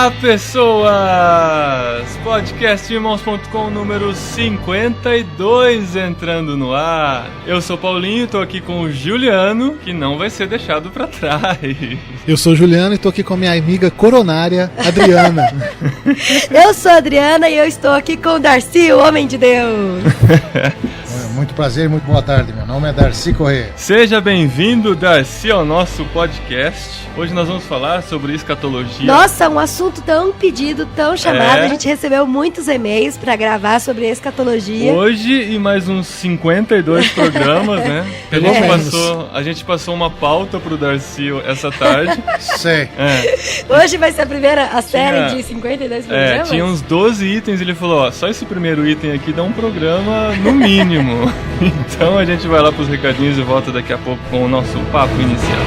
Olá, pessoas! Podcast Irmãos.com número 52 entrando no ar. Eu sou Paulinho e tô aqui com o Juliano, que não vai ser deixado pra trás. Eu sou o Juliano e tô aqui com a minha amiga coronária, Adriana. Eu sou a Adriana e eu estou aqui com o Darcy, o homem de Deus. Muito prazer e muito boa tarde. Meu nome é Darcy Corrêa. Seja bem-vindo, Darcy, ao nosso podcast. Hoje nós vamos falar sobre escatologia. Nossa, um assunto tão pedido, tão chamado. A gente recebeu muitos e-mails pra gravar sobre escatologia. Hoje e mais uns 52 programas, né? A gente passou uma pauta pro Darcy essa tarde. Sei. Hoje vai ser a série de 52 programas? Tinha uns 12 itens e ele falou, ó, só esse primeiro item aqui dá um programa no mínimo. Então a gente vai lá pros recadinhos e volta daqui a pouco com o nosso papo inicial.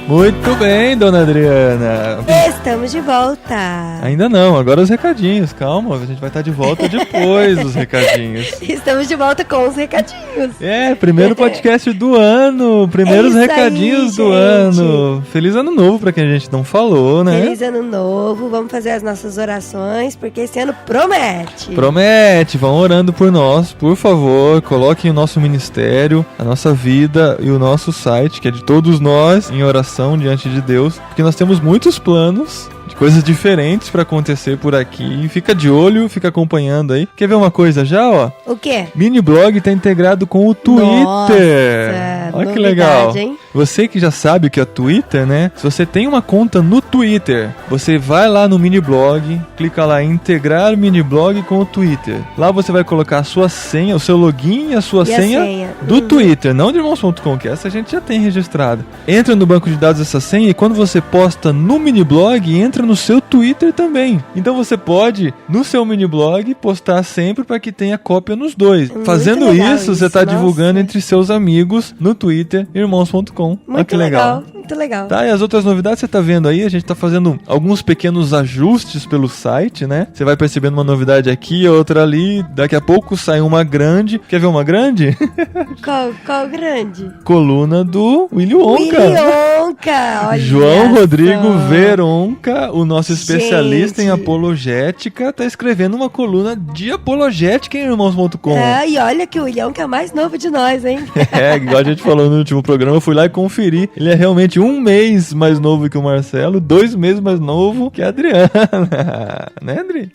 Muito bem, dona Adriana. Estamos de volta. Ainda não, agora os recadinhos. Calma, a gente vai estar de volta depois dos recadinhos. Estamos de volta com os recadinhos. Primeiro podcast do ano. Primeiros recadinhos do ano. Feliz ano novo pra quem a gente não falou, né? Feliz ano novo. Vamos fazer as nossas orações, porque esse ano promete. Promete. Vão orando por nós, por favor. Coloquem o nosso ministério, a nossa vida e o nosso site, que é de todos nós, em oração diante de Deus, porque nós temos muitos planos de coisas diferentes pra acontecer por aqui. Fica de olho, fica acompanhando aí. Quer ver uma coisa já, ó? O quê? Miniblog tá integrado com o Twitter. Nossa, olha que novidade, legal. Hein? Você que já sabe o que é Twitter, né? Se você tem uma conta no Twitter, você vai lá no Miniblog, clica lá em integrar Miniblog com o Twitter. Lá você vai colocar a sua senha, o seu login e a sua senha do Twitter, não de irmãos.com, que essa a gente já tem registrada. Entra no banco de dados essa senha e quando você posta no Miniblog, entra no seu Twitter também. Então você pode, no seu Miniblog, postar sempre para que tenha cópia nos dois. Fazendo isso, você está divulgando entre seus amigos no Twitter, irmãos.com. Olha que legal. Muito legal. Tá, e as outras novidades você tá vendo aí, a gente tá fazendo alguns pequenos ajustes pelo site, né? Você vai percebendo uma novidade aqui, outra ali, daqui a pouco sai uma grande. Quer ver uma grande? Qual grande? Coluna do Willy Wonka. Willy Wonka, olha João só. Rodrigo Veronca, o nosso especialista em apologética, tá escrevendo uma coluna de apologética em irmãos.com. E olha que o Willy Wonka é o mais novo de nós, hein? Igual a gente falou no último programa, eu fui lá e conferi. Ele é realmente 1 mês mais novo que o Marcelo, 2 meses mais novo que a Adriana. Né, Adri?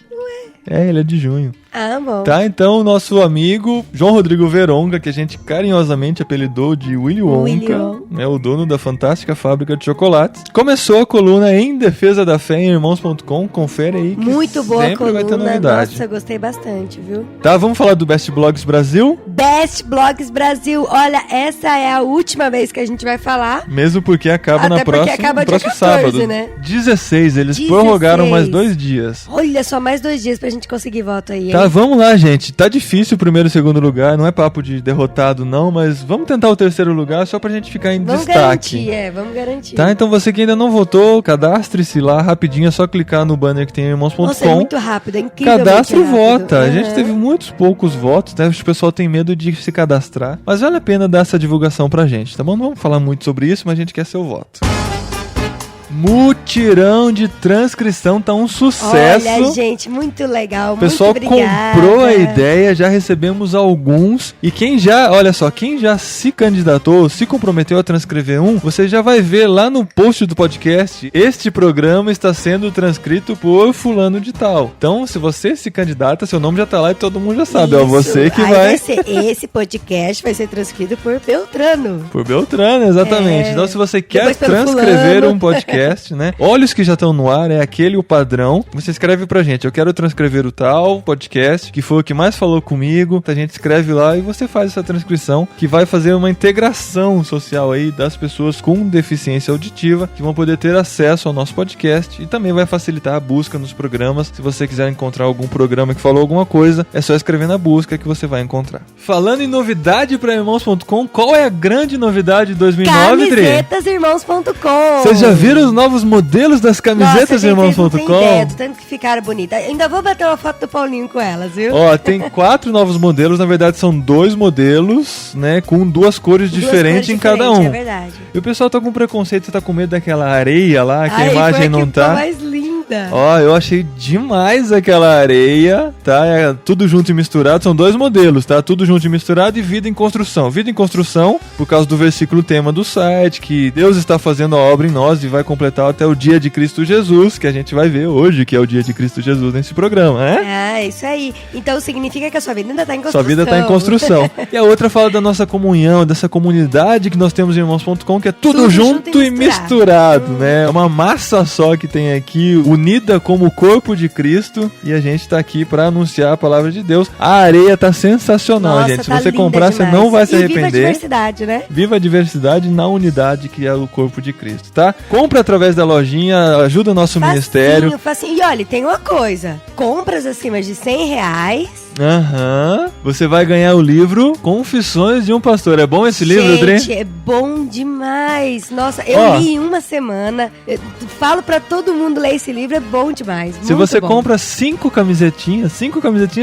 Ele é de junho. Ah, bom. Tá, então o nosso amigo João Rodrigo Veronca, que a gente carinhosamente apelidou de Willy Wonka, é o dono da fantástica fábrica de chocolates, começou a coluna em defesa da fé em irmãos.com, confere aí que muito boa sempre coluna, vai ter novidade. Nossa, gostei bastante, viu? Tá, vamos falar do Best Blogs Brasil? Best Blogs Brasil, olha, essa é a última vez que a gente vai falar. Mesmo porque acaba Até na próxima, acaba próximo 14, sábado. Né? 16, eles prorrogaram mais 2 dias. Olha, só mais 2 dias pra gente conseguir voto aí, hein? Tá, vamos lá, gente. Tá difícil o primeiro e segundo lugar, não é papo de derrotado não, mas vamos tentar o terceiro lugar só pra gente ficar em destaque. Vamos garantir. Tá, então você que ainda não votou, cadastre-se lá rapidinho, é só clicar no banner que tem irmãos.com. Nossa, é muito rápido, é incrível. Cadastra e vota. A gente teve muitos poucos votos, né? O pessoal tem medo de se cadastrar, mas vale a pena dar essa divulgação pra gente, tá bom? Não vamos falar muito sobre isso, mas a gente quer seu voto. Mutirão de transcrição tá um sucesso. Olha, gente, muito legal. O pessoal muito obrigada. comprou a ideia, já recebemos alguns. E quem já se candidatou, se comprometeu a transcrever você já vai ver lá no post do podcast. Este programa está sendo transcrito por fulano de tal. Então, se você se candidata, seu nome já tá lá e todo mundo já sabe. Ó, você que vai ser esse podcast vai ser transcrito por Beltrano. Por Beltrano, exatamente. Então, se você quer transcrever um podcast, né? Olha os que já estão no ar, é aquele o padrão. Você escreve pra gente, eu quero transcrever o tal podcast, que foi o que mais falou comigo. A gente escreve lá e você faz essa transcrição, que vai fazer uma integração social aí das pessoas com deficiência auditiva, que vão poder ter acesso ao nosso podcast e também vai facilitar a busca nos programas. Se você quiser encontrar algum programa que falou alguma coisa, é só escrever na busca que você vai encontrar. Falando em novidade para irmãos.com, qual é a grande novidade de 2009, Dri? Camisetas irmãos.com. Vocês já viram novos modelos das camisetas Nossa, gente, vocês não têm ideia irmãos.com. do tanto que ficaram bonitas. Ainda vou bater uma foto do Paulinho com elas, viu? Ó, tem 4 novos modelos, na verdade são 2 modelos, né, com 2 cores diferentes em cada um. É verdade. E o pessoal tá com preconceito, tá com medo daquela areia lá, que a Ai, imagem foi a não que tá. ficou mais linda. Ó, eu achei demais aquela areia, tá? É tudo junto e misturado, são 2 modelos, tá? Tudo junto e misturado e vida em construção. Vida em construção, por causa do versículo tema do site, que Deus está fazendo a obra em nós e vai completar até o dia de Cristo Jesus, que a gente vai ver hoje, que é o dia de Cristo Jesus nesse programa, né? É, isso aí. Então significa que a sua vida ainda tá em construção. Sua vida tá em construção. E a outra fala da nossa comunhão, dessa comunidade que nós temos em irmãos.com, que é tudo junto e misturado, né? É uma massa só que tem aqui, unida como o corpo de Cristo, e a gente tá aqui pra anunciar a palavra de Deus. A areia tá sensacional, Nossa, gente. Se tá você linda comprar, demais. você não vai se E viva a arrepender. diversidade, né? Viva a diversidade na unidade que é o corpo de Cristo, tá? Compra através da lojinha, ajuda o nosso ministério. Facinho. E olha, tem uma coisa. Compras acima de R$100. Aham. Você vai ganhar o livro Confissões de um Pastor. É bom esse livro, Dri? Gente, é bom demais. Nossa, eu Ó, li em uma semana. Eu falo pra todo mundo ler esse livro, é bom demais. Se você compra 5 camisetinhas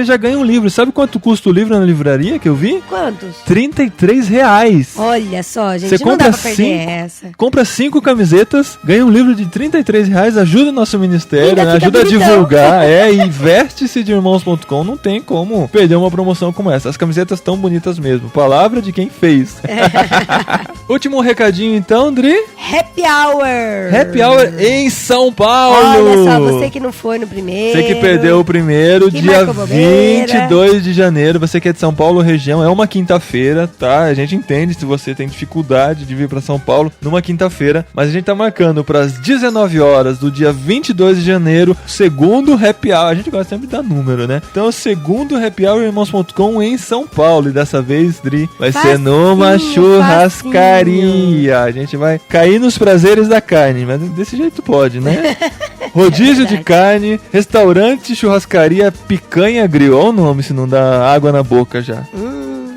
já ganha um livro. Sabe quanto custa o livro na livraria que eu vi? Quantos? R$33. Olha só, gente, Você não dá compra pra perder essa. Compra 5 camisetas, ganha um livro de R$33, ajuda o nosso ministério, Ainda né? fica Ajuda bonitão. a divulgar, e veste-se de irmãos.com, não tem como perder uma promoção como essa. As camisetas estão bonitas mesmo, palavra de quem fez. Último recadinho então, Dri. Happy Hour. Happy Hour em São Paulo. Olha só, você que não foi no primeiro. Você que perdeu o primeiro, que dia marcou bobeira. 22 de janeiro, você que é de São Paulo, região, é uma quinta-feira, tá? A gente entende se você tem dificuldade de vir pra São Paulo numa quinta-feira, mas a gente tá marcando pras 19 horas do dia 22 de janeiro, segundo Happy Hour. A gente gosta sempre de dar número, né? Então, o segundo Happy Hour irmãos.com em São Paulo. E dessa vez, Dri, vai ser numa churrascaria. A gente vai cair nos prazeres da carne, mas desse jeito pode, né? Rodízio de carne, restaurante, churrascaria, picanha grill. Olha o nome, se não dá água na boca já.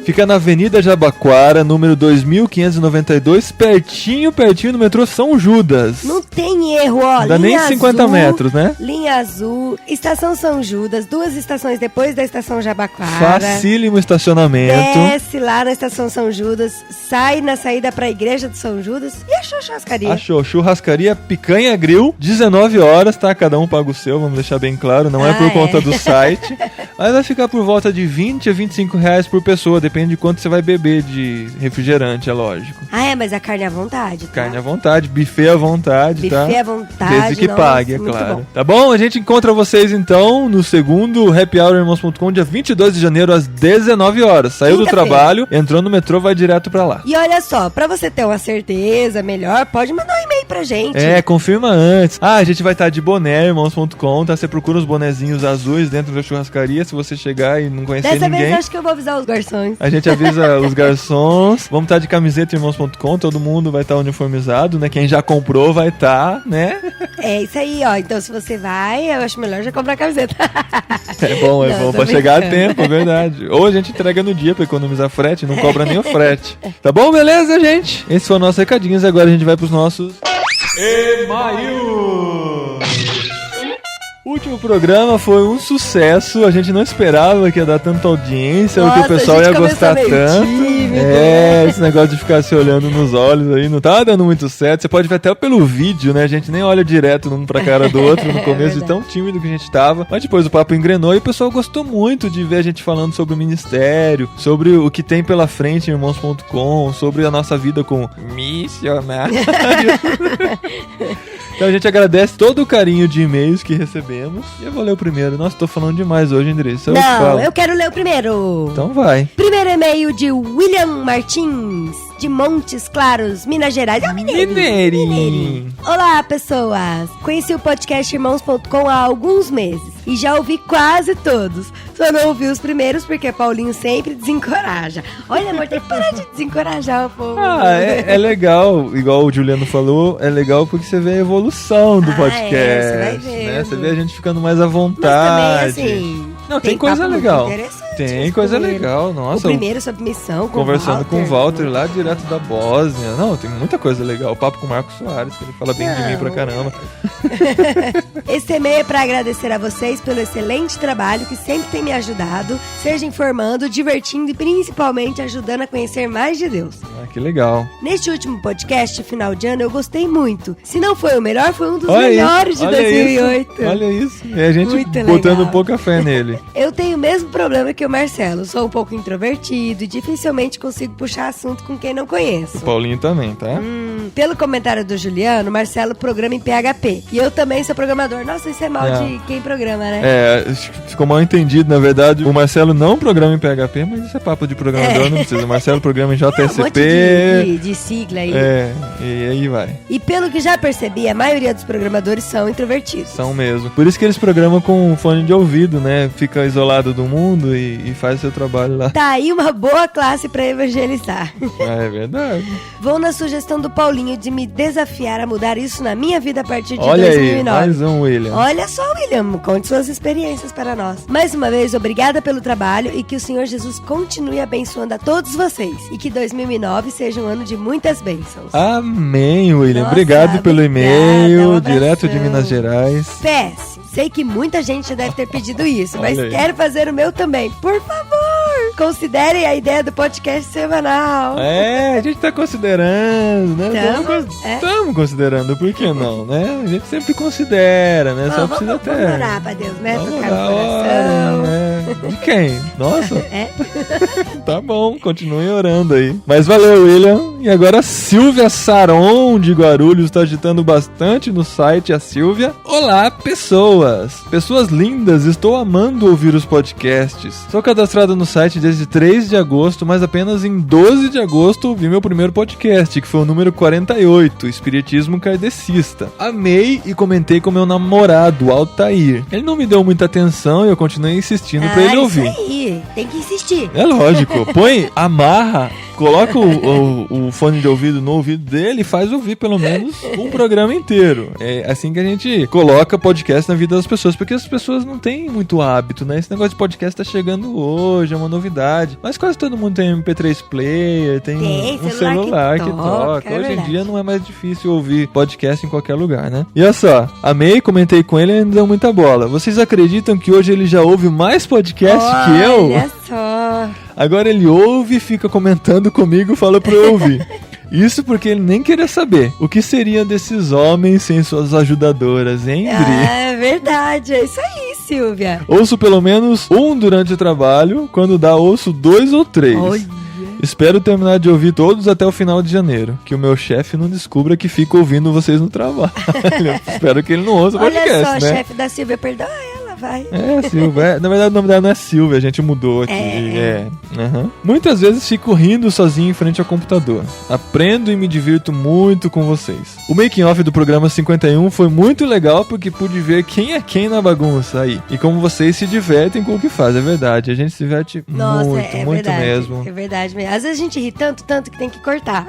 Fica na Avenida Jabaquara, número 2592, pertinho do metrô São Judas. Não tem erro, ó. Não dá nem 50 metros, né? Linha Azul, Estação São Judas, 2 estações depois da Estação Jabaquara. Facílimo estacionamento. Desce lá na Estação São Judas, sai na saída pra Igreja de São Judas e achou a churrascaria. Achou, churrascaria Picanha Grill, 19 horas, tá? Cada um paga o seu, vamos deixar bem claro, não é por conta do site. Mas vai ficar por volta de 20 a 25 reais por pessoa, depende de quanto você vai beber de refrigerante, é lógico. Mas a carne à vontade, tá? Carne à vontade, buffet à vontade, tá? Buffet à vontade, Desde que nossa, pague, é muito claro. bom. Tá bom? A gente encontra vocês então no segundo Happy Hour irmãos.com, dia 22 de janeiro às 19 horas. Saiu do trabalho, entrou no metrô, vai direto pra lá. E olha só, pra você ter uma certeza melhor, pode mandar um e-mail pra gente. Confirma antes. A gente vai estar de boné, irmãos.com, tá? Você procura os bonezinhos azuis dentro da churrascaria, se você chegar e não conhecer Dessa ninguém. vez acho que eu vou avisar os garçons. A gente avisa os garçons. Vamos estar de camiseta irmãos.com, todo mundo vai estar uniformizado, né? Quem já comprou vai estar, né? É isso aí, ó. Então se você vai, eu acho melhor já comprar a camiseta. É bom Não, tô pra chegar a brincando. tempo, é verdade. Ou a gente entrega no dia pra economizar frete, não cobra nem o frete. Tá bom, beleza, gente? Esses foram nossos recadinhos, agora a gente vai pros nossos e-mails. O último programa foi um sucesso, a gente não esperava que ia dar tanta audiência, ou que o pessoal ia gostar tanto. Esse negócio de ficar se olhando nos olhos aí não tá dando muito certo. Você pode ver até pelo vídeo, né? A gente nem olha direto um pra cara do outro no começo, de tão tímido que a gente tava. Mas depois o papo engrenou e o pessoal gostou muito de ver a gente falando sobre o ministério, sobre o que tem pela frente em irmãos.com, sobre a nossa vida como missionário. Então a gente agradece todo o carinho de e-mails que recebemos. E eu vou ler o primeiro. Nossa, tô falando demais hoje, Andressa. Não, eu quero ler o primeiro. Então vai. Primeiro e-mail de William Martins, de Montes Claros, Minas Gerais. Mineirinho. Olá, pessoas. Conheci o podcast irmãos.com há alguns meses e já ouvi quase todos. Só não ouvi os primeiros porque Paulinho sempre desencoraja. Olha, amor, tem que parar de desencorajar o povo. É legal, igual o Juliano falou, é legal porque você vê a evolução do podcast. Você vai ver. Né? Você vê a gente ficando mais à Mas vontade. também, assim... Não, tem coisa papo muito legal. interessante Tem esse coisa primeiro. legal, nossa. O primeiro sobre missão, Conversando com o Walter lá direto da Bósnia. Não, tem muita coisa legal. O papo com o Marcos Soares, que ele fala bem de mim pra caramba. Esse e-mail é para agradecer a vocês pelo excelente trabalho que sempre tem me ajudado, seja informando, divertindo e principalmente ajudando a conhecer mais de Deus. Ah, que legal. Neste último podcast, final de ano, eu gostei muito. Se não foi o melhor, foi um dos Olha melhores isso, de 2008. Olha isso. E a gente Muito botando legal. pouca fé nele. Eu tenho o mesmo problema que o Marcelo. Sou um pouco introvertido e dificilmente consigo puxar assunto com quem não conheço. O Paulinho também, tá? Pelo comentário do Juliano, Marcelo programa em PHP. E eu também sou programador. Nossa, isso é mal de quem programa, né? É, ficou mal entendido, na verdade. O Marcelo não programa em PHP, mas isso é papo de programador, não precisa. O Marcelo programa em JSP. Um monte de sigla aí. E aí vai. E pelo que já percebi, a maioria dos programadores são introvertidos. São mesmo. Por isso que eles programam com fone de ouvido, né? Fica isolado do mundo e faz seu trabalho lá. Tá aí uma boa classe pra evangelizar. É verdade. Vou na sugestão do Paulinho de me desafiar a mudar isso na minha vida a partir de Olha 2009. aí, mais um William. Olha só, William, conte suas experiências para nós. Mais uma vez, obrigada pelo trabalho e que o Senhor Jesus continue abençoando a todos vocês. E que 2009 seja um ano de muitas bênçãos. Amém, William. Nossa, obrigado pelo obrigada, e-mail, um abração. direto de Minas Gerais. PS, sei que muita gente já deve ter pedido isso, mas Olha aí. quero fazer o meu também. Por favor, considerem a ideia do podcast semanal. É, a gente tá considerando, né? Tamo, Estamos considerando, por que não, né? A gente sempre considera, né? Só precisa vamos ter. orar pra Deus, né? Vamos Tocar no orar, coração. né? De quem? Nossa. É. Tá bom, continue orando aí. Mas valeu, William. E agora a Silvia Saron de Guarulhos tá agitando bastante no site. A Silvia. Olá, pessoas. Pessoas lindas, estou amando ouvir os podcasts. Sou cadastrado no site desde 3 de agosto, mas apenas em 12 de agosto ouvi meu primeiro podcast, que foi o número 48, Espiritismo Kardecista. Amei e comentei com meu namorado, Altair. Ele não me deu muita atenção e eu continuei insistindo pra ele ouvir. Isso aí, tem que insistir. É lógico. Põe, amarra, coloca o fone de ouvido no ouvido dele e faz ouvir pelo menos um programa inteiro. É assim que a gente coloca podcast na vida das pessoas, porque as pessoas não têm muito hábito, né? Esse negócio de podcast tá chegando hoje, é uma novidade. Mas quase todo mundo tem MP3 player, tem um celular que toca. É Hoje em verdade. dia não é mais difícil ouvir podcast em qualquer lugar, né? E olha só, amei, comentei com ele e ele me deu muita bola. Vocês acreditam que hoje ele já ouve mais podcast que eu? Olha só. Agora ele ouve e fica comentando comigo, fala pra eu ouvir. Isso porque ele nem queria saber o que seria desses homens sem suas ajudadoras, hein, Dri? É verdade, é isso aí, Silvia. Ouço pelo menos um durante o trabalho, quando dá ouço 2 ou 3. Olha. Espero terminar de ouvir todos até o final de janeiro, que o meu chefe não descubra que fico ouvindo vocês no trabalho. Espero que ele não ouça o podcast, Olha só, né? chefe da Silvia, perdoa ela, vai. É, Silvia. Na verdade, o nome dela não é Silvia, a gente mudou aqui. Aham. Muitas vezes fico rindo sozinho em frente ao computador. Aprendo e me divirto muito com vocês. O making off do programa 51 foi muito legal porque pude ver quem é quem na bagunça aí. E como vocês se divertem com o que fazem, é verdade. A gente se diverte Nossa, muito, é muito verdade. mesmo. É verdade mesmo. Às vezes a gente ri tanto que tem que cortar.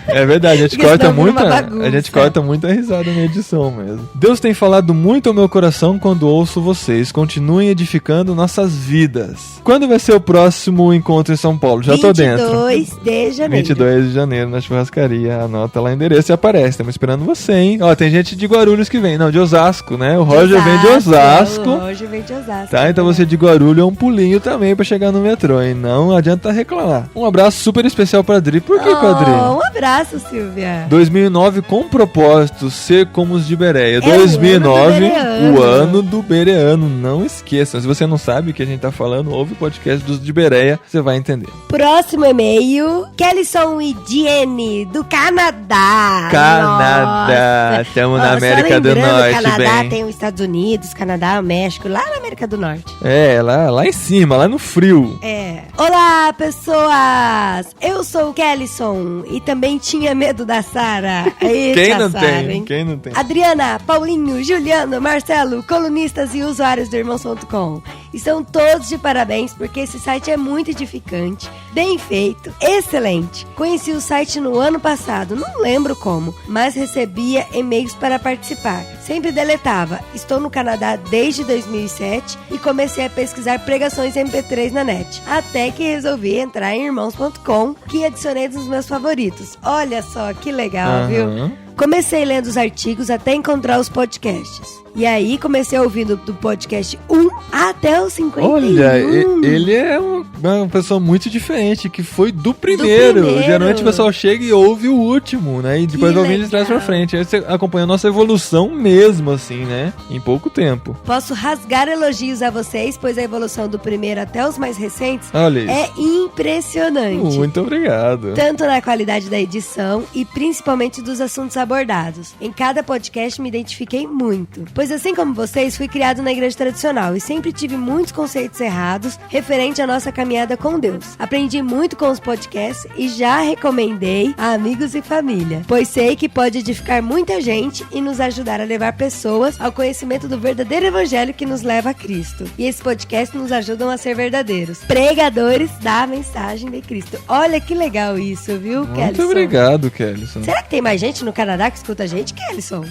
É verdade, a gente Porque corta senão vira uma muita, bagunça. a gente corta muita risada na edição mesmo. Deus tem falado muito ao meu coração quando ouço vocês. Continuem edificando nossas vidas. Quando vai ser o próximo encontro em São Paulo? Já tô dentro. 22 de janeiro. 22 de janeiro na churrascaria. Anota lá o endereço e aparece. Estamos esperando você, hein? Ó, tem gente de Guarulhos que vem. Não, de Osasco, né? O Roger vem de Osasco. O Roger vem de Osasco. Tá, então você de Guarulhos é um pulinho também pra chegar no metrô, hein? Não adianta reclamar. Um abraço super especial pra Adri. Por que com a Adri? Um abraço, Silvia. 2009 com propósito ser como os de Bereia. É 2009, o o ano ano do Bereano. Não esqueçam. Se você não sabe o que a gente tá falando, ouve o podcast dos de Bereia, você vai entender. Próximo e-mail, Kellyson e Diene, do Canadá. Canadá. Estamos na Ó, América só do lembrando, Norte, Canadá bem. tem os Estados Unidos, Canadá, o México, lá na América do Norte. É, lá em cima, lá no frio. É. Olá, pessoas! Eu sou o Kellyson e também tinha medo da Sara. Quem não tem? Quem não tem? Adriana, Paulinho, Juliano, Marcelo, colunistas e usuários do Irmãos.com. Estão todos de parabéns porque esse site é muito edificante, bem feito, excelente. Conheci o site no ano passado, não lembro como, mas recebia e-mails para participar. Sempre deletava. Estou no Canadá desde 2007 e comecei a pesquisar pregações MP3 na net. Até que resolvi entrar em irmãos.com, que adicionei dos meus favoritos. Olha só que legal, viu? Comecei lendo os artigos até encontrar os podcasts. E aí comecei ouvindo do podcast 1 até o 51. Olha, ele é uma pessoa muito diferente, que foi do primeiro. Geralmente o pessoal chega e ouve o último, né? E depois vai ouvindo de trás pra frente. Aí você acompanha a nossa evolução mesmo, assim, né? Em pouco tempo. Posso rasgar elogios a vocês, pois a evolução do primeiro até os mais recentes é impressionante. Muito obrigado. Tanto na qualidade da edição e principalmente dos assuntos abordados. Em cada podcast me identifiquei muito. Pois assim como vocês, fui criado na igreja tradicional e sempre tive muitos conceitos errados referente à nossa caminhada com Deus. Aprendi muito com os podcasts e já recomendei a amigos e família, pois sei que pode edificar muita gente e nos ajudar a levar pessoas ao conhecimento do verdadeiro evangelho que nos leva a Cristo. E esses podcasts nos ajudam a ser verdadeiros pregadores da mensagem de Cristo. Olha que legal isso, viu, Kellyson? Muito obrigado, Kellyson. Será que tem mais gente no Canadá que escuta a gente, Kellyson?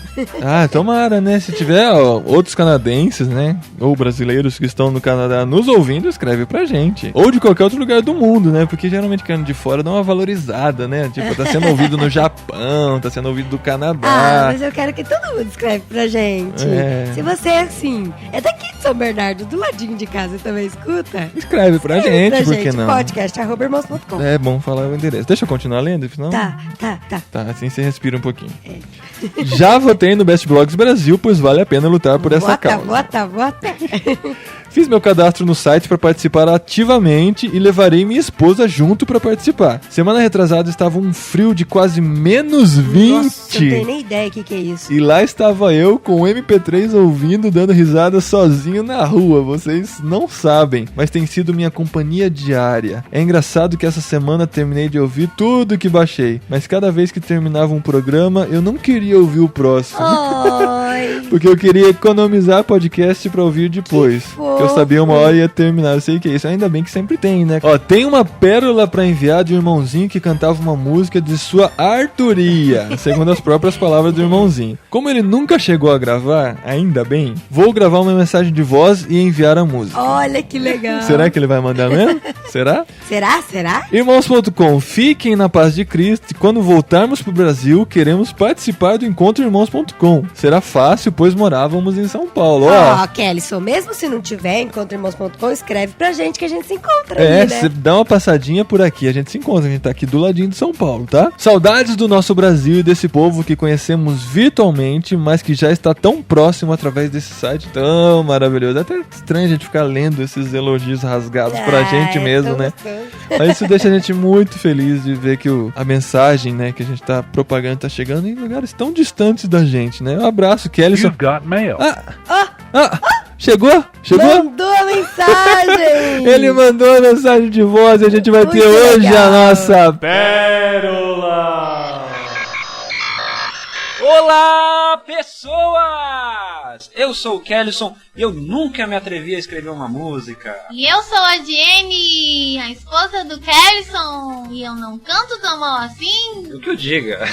Tomara, né? Se tiver outros canadenses, né? Ou brasileiros que estão no Canadá nos ouvindo, escreve pra gente. Ou de qualquer outro lugar do mundo, né? Porque geralmente quem de fora dá uma valorizada, né? Tipo, tá sendo ouvido no Japão, tá sendo ouvido do Canadá. Mas eu quero que todo mundo escreve pra gente. Se você é assim, é daqui de São Bernardo, do ladinho de casa, e também escuta, escreve pra gente, por que não? podcast@irmãos.com. É bom falar o endereço. Deixa eu continuar lendo, senão... Tá, assim você respira um pouquinho. Já votei no Best Blogs Brasil, pois vale a pena lutar por essa causa. Vota. Fiz meu cadastro no site para participar ativamente e levarei minha esposa junto para participar. Semana retrasada estava um frio de quase menos 20. Nossa, eu não tenho nem ideia do que é isso. E lá estava eu com o MP3 ouvindo, dando risada sozinho na rua. Vocês não sabem, mas tem sido minha companhia diária. É engraçado que essa semana terminei de ouvir tudo que baixei, mas cada vez que terminava um programa, eu não queria ouvir o próximo. Porque eu queria economizar podcast pra ouvir depois. Que eu sabia uma hora ia terminar. Eu sei que é isso. Ainda bem que sempre tem, né? Tem uma pérola pra enviar de um irmãozinho que cantava uma música de sua autoria, segundo as próprias palavras do irmãozinho. Como ele nunca chegou a gravar, ainda bem, vou gravar uma mensagem de voz e enviar a música. Olha que legal. Será que ele vai mandar mesmo? Será? Será? Irmãos.com, fiquem na paz de Cristo e quando voltarmos pro Brasil, queremos participar do Encontro Irmãos.com. Será fácil, pois morávamos em São Paulo. Kellyson, mesmo se não tiver encontroirmãos.com, escreve pra gente que a gente se encontra você dá uma passadinha por aqui, a gente se encontra, a gente tá aqui do ladinho de São Paulo, tá? Saudades do nosso Brasil e desse povo que conhecemos virtualmente, mas que já está tão próximo através desse site tão maravilhoso. É até estranho a gente ficar lendo esses elogios rasgados pra gente mesmo, né? Mas isso deixa a gente muito feliz de ver que a mensagem, né, que a gente tá propagando tá chegando em lugares tão distantes da gente, né? Um abraço, Kellyson. You've got mail. Chegou? Mandou a mensagem! Ele mandou a mensagem de voz e a gente vai ter hoje legal. a nossa Pérola! Olá, pessoas! Eu sou o Kellyson e eu nunca me atrevi a escrever uma música. E eu sou a Jenny, a esposa do Kellyson, e eu não canto tão mal assim. O que eu diga?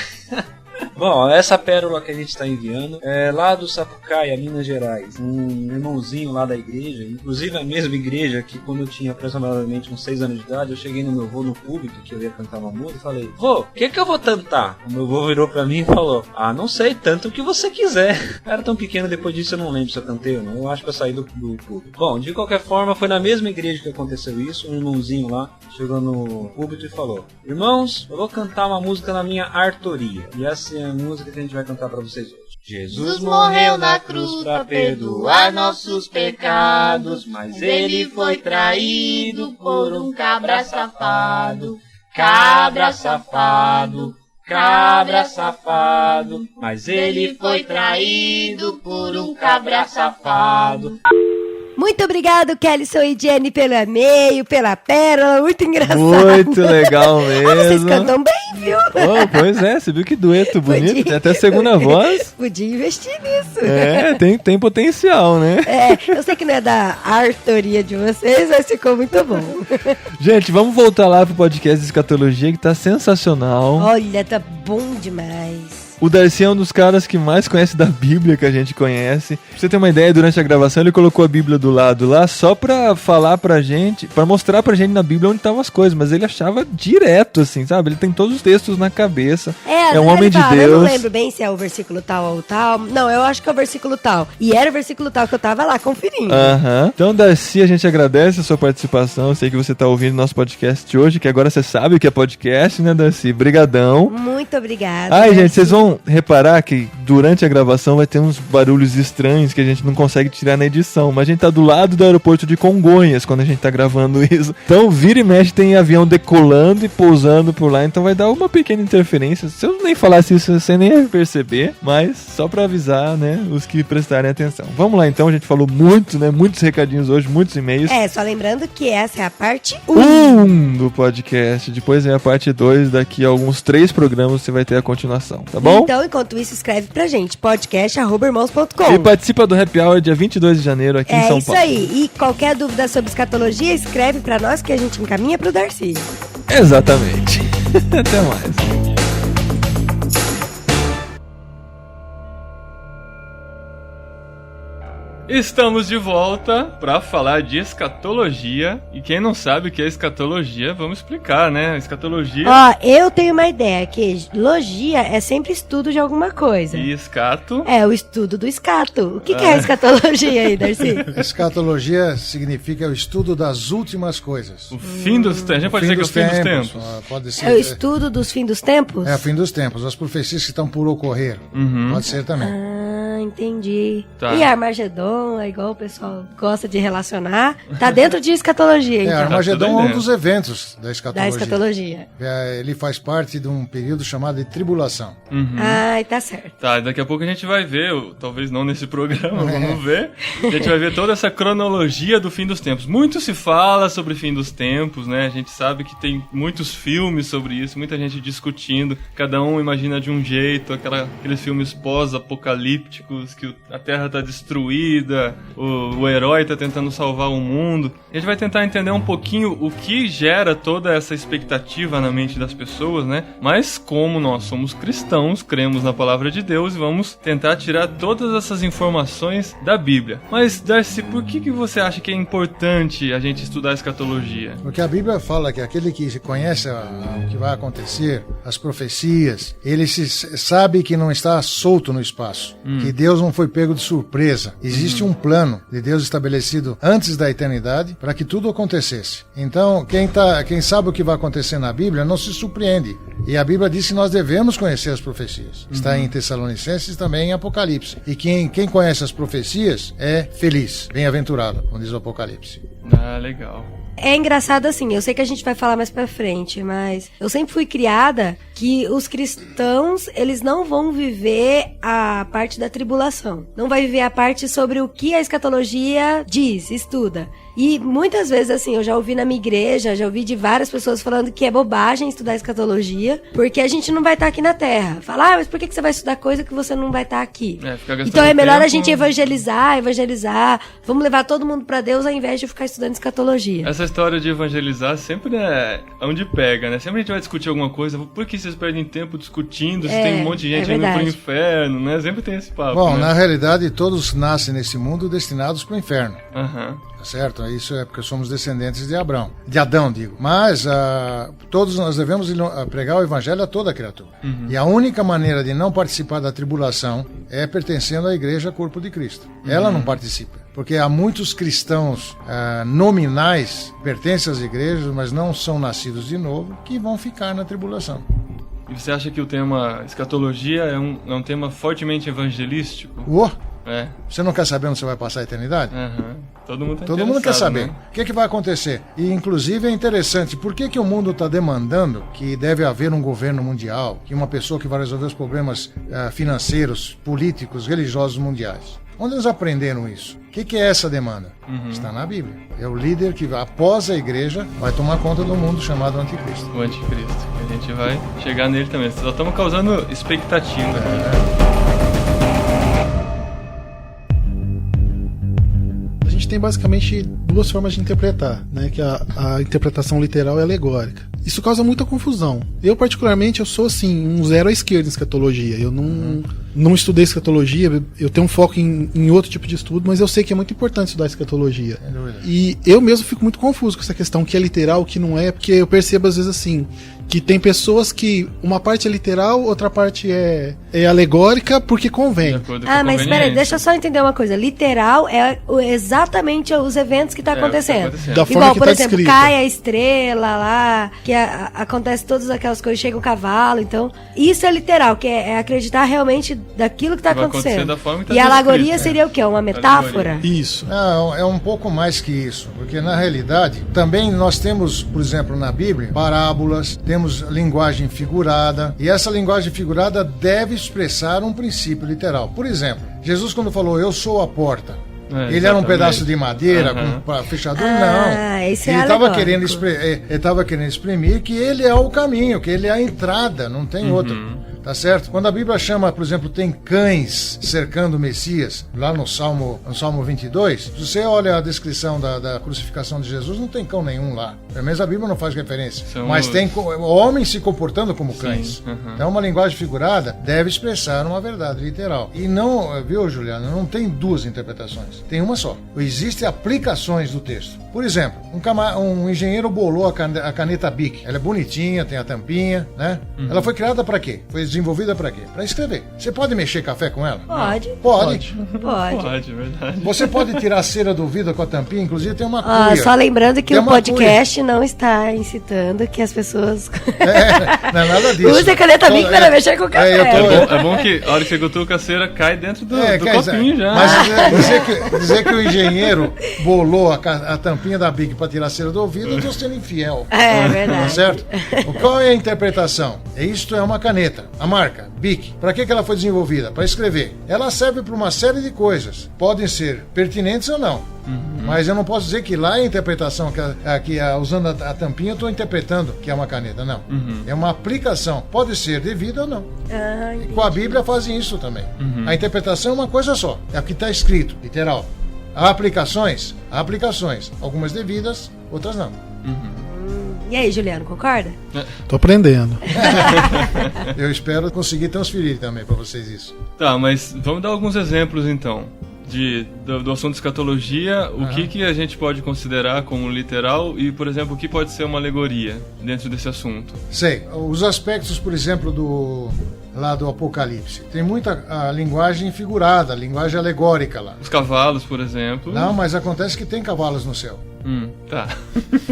Bom, essa pérola que a gente está enviando é lá do Sapucaia, Minas Gerais. Um irmãozinho lá da igreja, inclusive a mesma igreja que quando eu tinha aproximadamente uns 6 anos de idade, eu cheguei no meu vô no público que eu ia cantar uma música e falei: vô, o que eu vou cantar? O meu vô virou pra mim e falou: não sei, tanto o que você quiser. Eu era tão pequeno, depois disso eu não lembro se eu cantei ou não. Eu acho que eu saí do público. Bom, de qualquer forma, foi na mesma igreja que aconteceu isso. Um irmãozinho lá chegou no público e falou: irmãos, eu vou cantar uma música na minha autoria. E essa é a música que a gente vai cantar pra vocês hoje. Jesus morreu na cruz pra perdoar nossos pecados, mas ele foi traído por um cabra safado. Cabra safado, cabra safado, mas ele foi traído por um cabra safado. Muito obrigado, Kellyson e Jenny, pelo e-mail, pela pérola, muito engraçado. Muito legal mesmo. Vocês cantam bem, viu? Oh, pois é, você viu que dueto bonito, tem até segunda voz. Podia investir nisso. É, tem potencial, né? É, eu sei que não é da autoria de vocês, mas ficou muito bom. Gente, vamos voltar lá pro podcast de escatologia, que tá sensacional. Olha, tá bom demais. O Darcy é um dos caras que mais conhece da Bíblia que a gente conhece. Pra você ter uma ideia, durante a gravação ele colocou a Bíblia do lado lá só pra falar pra gente, pra mostrar pra gente na Bíblia onde estavam as coisas, mas ele achava direto, assim, sabe? Ele tem todos os textos na cabeça. É um homem de Deus. Eu não lembro bem se é o versículo tal ou tal. Não, eu acho que é o versículo tal. E era o versículo tal que eu tava lá conferindo. Então, Darcy, a gente agradece a sua participação. Eu sei que você tá ouvindo nosso podcast hoje, que agora você sabe o que é podcast, né, Darcy? Brigadão. Muito obrigada. Ai, gente, vocês vão reparar que durante a gravação vai ter uns barulhos estranhos que a gente não consegue tirar na edição, mas a gente tá do lado do aeroporto de Congonhas quando a gente tá gravando isso. Então, vira e mexe, tem avião decolando e pousando por lá, então vai dar uma pequena interferência. Se eu nem falasse isso, você nem ia perceber, mas só pra avisar, né, os que prestarem atenção. Vamos lá, então, a gente falou muito, né, muitos recadinhos hoje, muitos e-mails. Só lembrando que essa é a parte 1 do podcast, depois vem a parte 2, daqui a alguns 3 programas você vai ter a continuação, tá bom? Então, enquanto isso, escreve pra gente, podcast@irmãos.com. E participa do Happy Hour dia 22 de janeiro aqui em São Paulo. É isso aí. E qualquer dúvida sobre escatologia, escreve pra nós que a gente encaminha pro Darcy. Exatamente. Até mais. Estamos de volta para falar de escatologia. E quem não sabe o que é escatologia, vamos explicar, né? Escatologia... eu tenho uma ideia, que logia é sempre estudo de alguma coisa. E escato... É, o estudo do escato. O que é escatologia aí, Darcy? Escatologia significa o estudo das últimas coisas. O fim dos tempos. A gente pode dizer que é o fim dos tempos. Pode ser. É o estudo dos fins dos tempos? É o fim dos tempos. As profecias que estão por ocorrer. Pode ser também. Entendi. Tá. E Armagedon, é igual o pessoal gosta de relacionar, tá dentro de escatologia, então. Armagedon é um dos eventos da escatologia. Da escatologia. Ele faz parte de um período chamado de tribulação. Ai, tá certo. Tá, daqui a pouco a gente vai ver, talvez não nesse programa, vamos ver. A gente vai ver toda essa cronologia do fim dos tempos. Muito se fala sobre o fim dos tempos, né? A gente sabe que tem muitos filmes sobre isso, muita gente discutindo. Cada um imagina de um jeito, aqueles filmes pós-apocalípticos, que a Terra tá destruída, o herói tá tentando salvar o mundo. A gente vai tentar entender um pouquinho o que gera toda essa expectativa na mente das pessoas, né? Mas como nós somos cristãos, cremos na palavra de Deus e vamos tentar tirar todas essas informações da Bíblia. Mas, Darcy, por que você acha que é importante a gente estudar a escatologia? Porque a Bíblia fala que aquele que conhece o que vai acontecer, as profecias, ele sabe que não está solto no espaço, que Deus não foi pego de surpresa. Existe um plano de Deus estabelecido antes da eternidade para que tudo acontecesse. Então, quem sabe o que vai acontecer na Bíblia não se surpreende. E a Bíblia diz que nós devemos conhecer as profecias. Está em Tessalonicenses e também em Apocalipse. E quem conhece as profecias é feliz, bem-aventurado, como diz o Apocalipse. Ah, legal. É engraçado assim, eu sei que a gente vai falar mais pra frente, mas eu sempre fui criada que os cristãos, eles não vão viver a parte da tribulação. Não vai viver a parte sobre o que a escatologia diz, estuda. E muitas vezes, assim, eu já ouvi na minha igreja, já ouvi de várias pessoas falando que é bobagem estudar escatologia, porque a gente não vai estar aqui na Terra. Falar, mas por que você vai estudar coisa que você não vai estar aqui? Então é melhor a gente evangelizar, vamos levar todo mundo pra Deus ao invés de ficar estudando escatologia. Essa história de evangelizar sempre é onde pega, né? Sempre a gente vai discutir alguma coisa, por que vocês perdem tempo discutindo, se tem um monte de gente indo pro inferno, né? Sempre tem esse papo. Bom, né? Na realidade, todos nascem nesse mundo destinados pro inferno. Tá certo? Isso é porque somos descendentes de Adão, digo. Mas todos nós devemos pregar o evangelho a toda criatura. E a única maneira de não participar da tribulação é pertencendo à igreja, corpo de Cristo. Ela não participa. Porque há muitos cristãos nominais, pertencem às igrejas, mas não são nascidos de novo, que vão ficar na tribulação. E você acha que o tema escatologia é um tema fortemente evangelístico? Você não quer saber onde você vai passar a eternidade? Todo mundo quer saber. Né? O que vai acontecer? E, inclusive, é interessante. Por que o mundo está demandando que deve haver um governo mundial, que uma pessoa que vai resolver os problemas financeiros, políticos, religiosos mundiais? Onde eles aprenderam isso? O que é essa demanda? Está na Bíblia. É o líder que, após a igreja, vai tomar conta do mundo chamado Anticristo. O Anticristo. A gente vai chegar nele também. Só estamos causando expectativa. A gente tem basicamente duas formas de interpretar, né? Que a interpretação literal e alegórica. Isso causa muita confusão. Eu, particularmente, eu sou assim, um zero à esquerda em escatologia. Eu não estudei escatologia, eu tenho um foco em outro tipo de estudo, mas eu sei que é muito importante estudar escatologia. E eu mesmo fico muito confuso com essa questão, que é literal, que não é, porque eu percebo às vezes assim, que tem pessoas que uma parte é literal, outra parte é alegórica, porque convém. Mas peraí, deixa eu só entender uma coisa. Literal é exatamente os eventos que tá acontecendo. Da forma Igual, que por tá exemplo, descrita. cai a estrela lá, que acontece todas aquelas coisas, chega o cavalo, então isso é literal, que é acreditar realmente daquilo que tá Vai acontecer acontecendo. da forma que tá E a alegoria descrito, seria o quê? Uma metáfora? Isso. Não, é um pouco mais que isso, porque na realidade também nós temos, por exemplo, na Bíblia, parábolas, temos linguagem figurada, e essa linguagem figurada deve expressar um princípio literal. Por exemplo, Jesus quando falou, eu sou a porta, ele era um pedaço de madeira com fechadura? Não. Esse é Ele estava alegórico. querendo exprimir que ele é o caminho, que ele é a entrada, não tem outro. Tá certo? Quando a Bíblia chama, por exemplo, tem cães cercando o Messias, lá no Salmo 22, se você olha a descrição da crucificação de Jesus, não tem cão nenhum lá. Pelo menos a Bíblia não faz referência. Mas tem homens se comportando como cães. Então, uma linguagem figurada deve expressar uma verdade literal. E não, viu, Juliana, não tem duas interpretações. Tem uma só. Existem aplicações do texto. Por exemplo, um engenheiro bolou a caneta Bic. Ela é bonitinha, tem a tampinha, né? Ela foi criada para quê? Foi desenvolvida para quê? Para escrever. Você pode mexer café com ela? Pode. Pode. Pode. Verdade. Você pode tirar a cera do vidro com a tampinha, inclusive tem uma cuia. Só lembrando que Tem o uma podcast não está incitando que as pessoas Não é nada disso. usem a caneta Bic para mexer com o café. É bom que a hora que você cutuca a cera cai dentro do copinho já. Mas dizer que o engenheiro bolou a tampinha da Bic para tirar a cera do ouvido, eu estou sendo infiel. É verdade. Tá certo? Qual é a interpretação? Isto é uma caneta. A marca, Bic. Para que ela foi desenvolvida? Para escrever. Ela serve para uma série de coisas. Podem ser pertinentes ou não. Mas eu não posso dizer que lá é a interpretação, usando a tampinha, eu estou interpretando que é uma caneta. Não. É uma aplicação. Pode ser devida ou não. E com a Bíblia fazem isso também. A interpretação é uma coisa só. É o que está escrito, literal. Há aplicações. Algumas devidas, outras não. E aí, Juliano, concorda? Tô aprendendo. Eu espero conseguir transferir também para vocês isso. Tá, mas vamos dar alguns exemplos então do assunto escatologia. O que a gente pode considerar como literal e, por exemplo, o que pode ser uma alegoria dentro desse assunto? Sei. Os aspectos, por exemplo, do Apocalipse. Tem muita linguagem figurada, linguagem alegórica lá. Os cavalos, por exemplo. Não, mas acontece que tem cavalos no céu. Tá.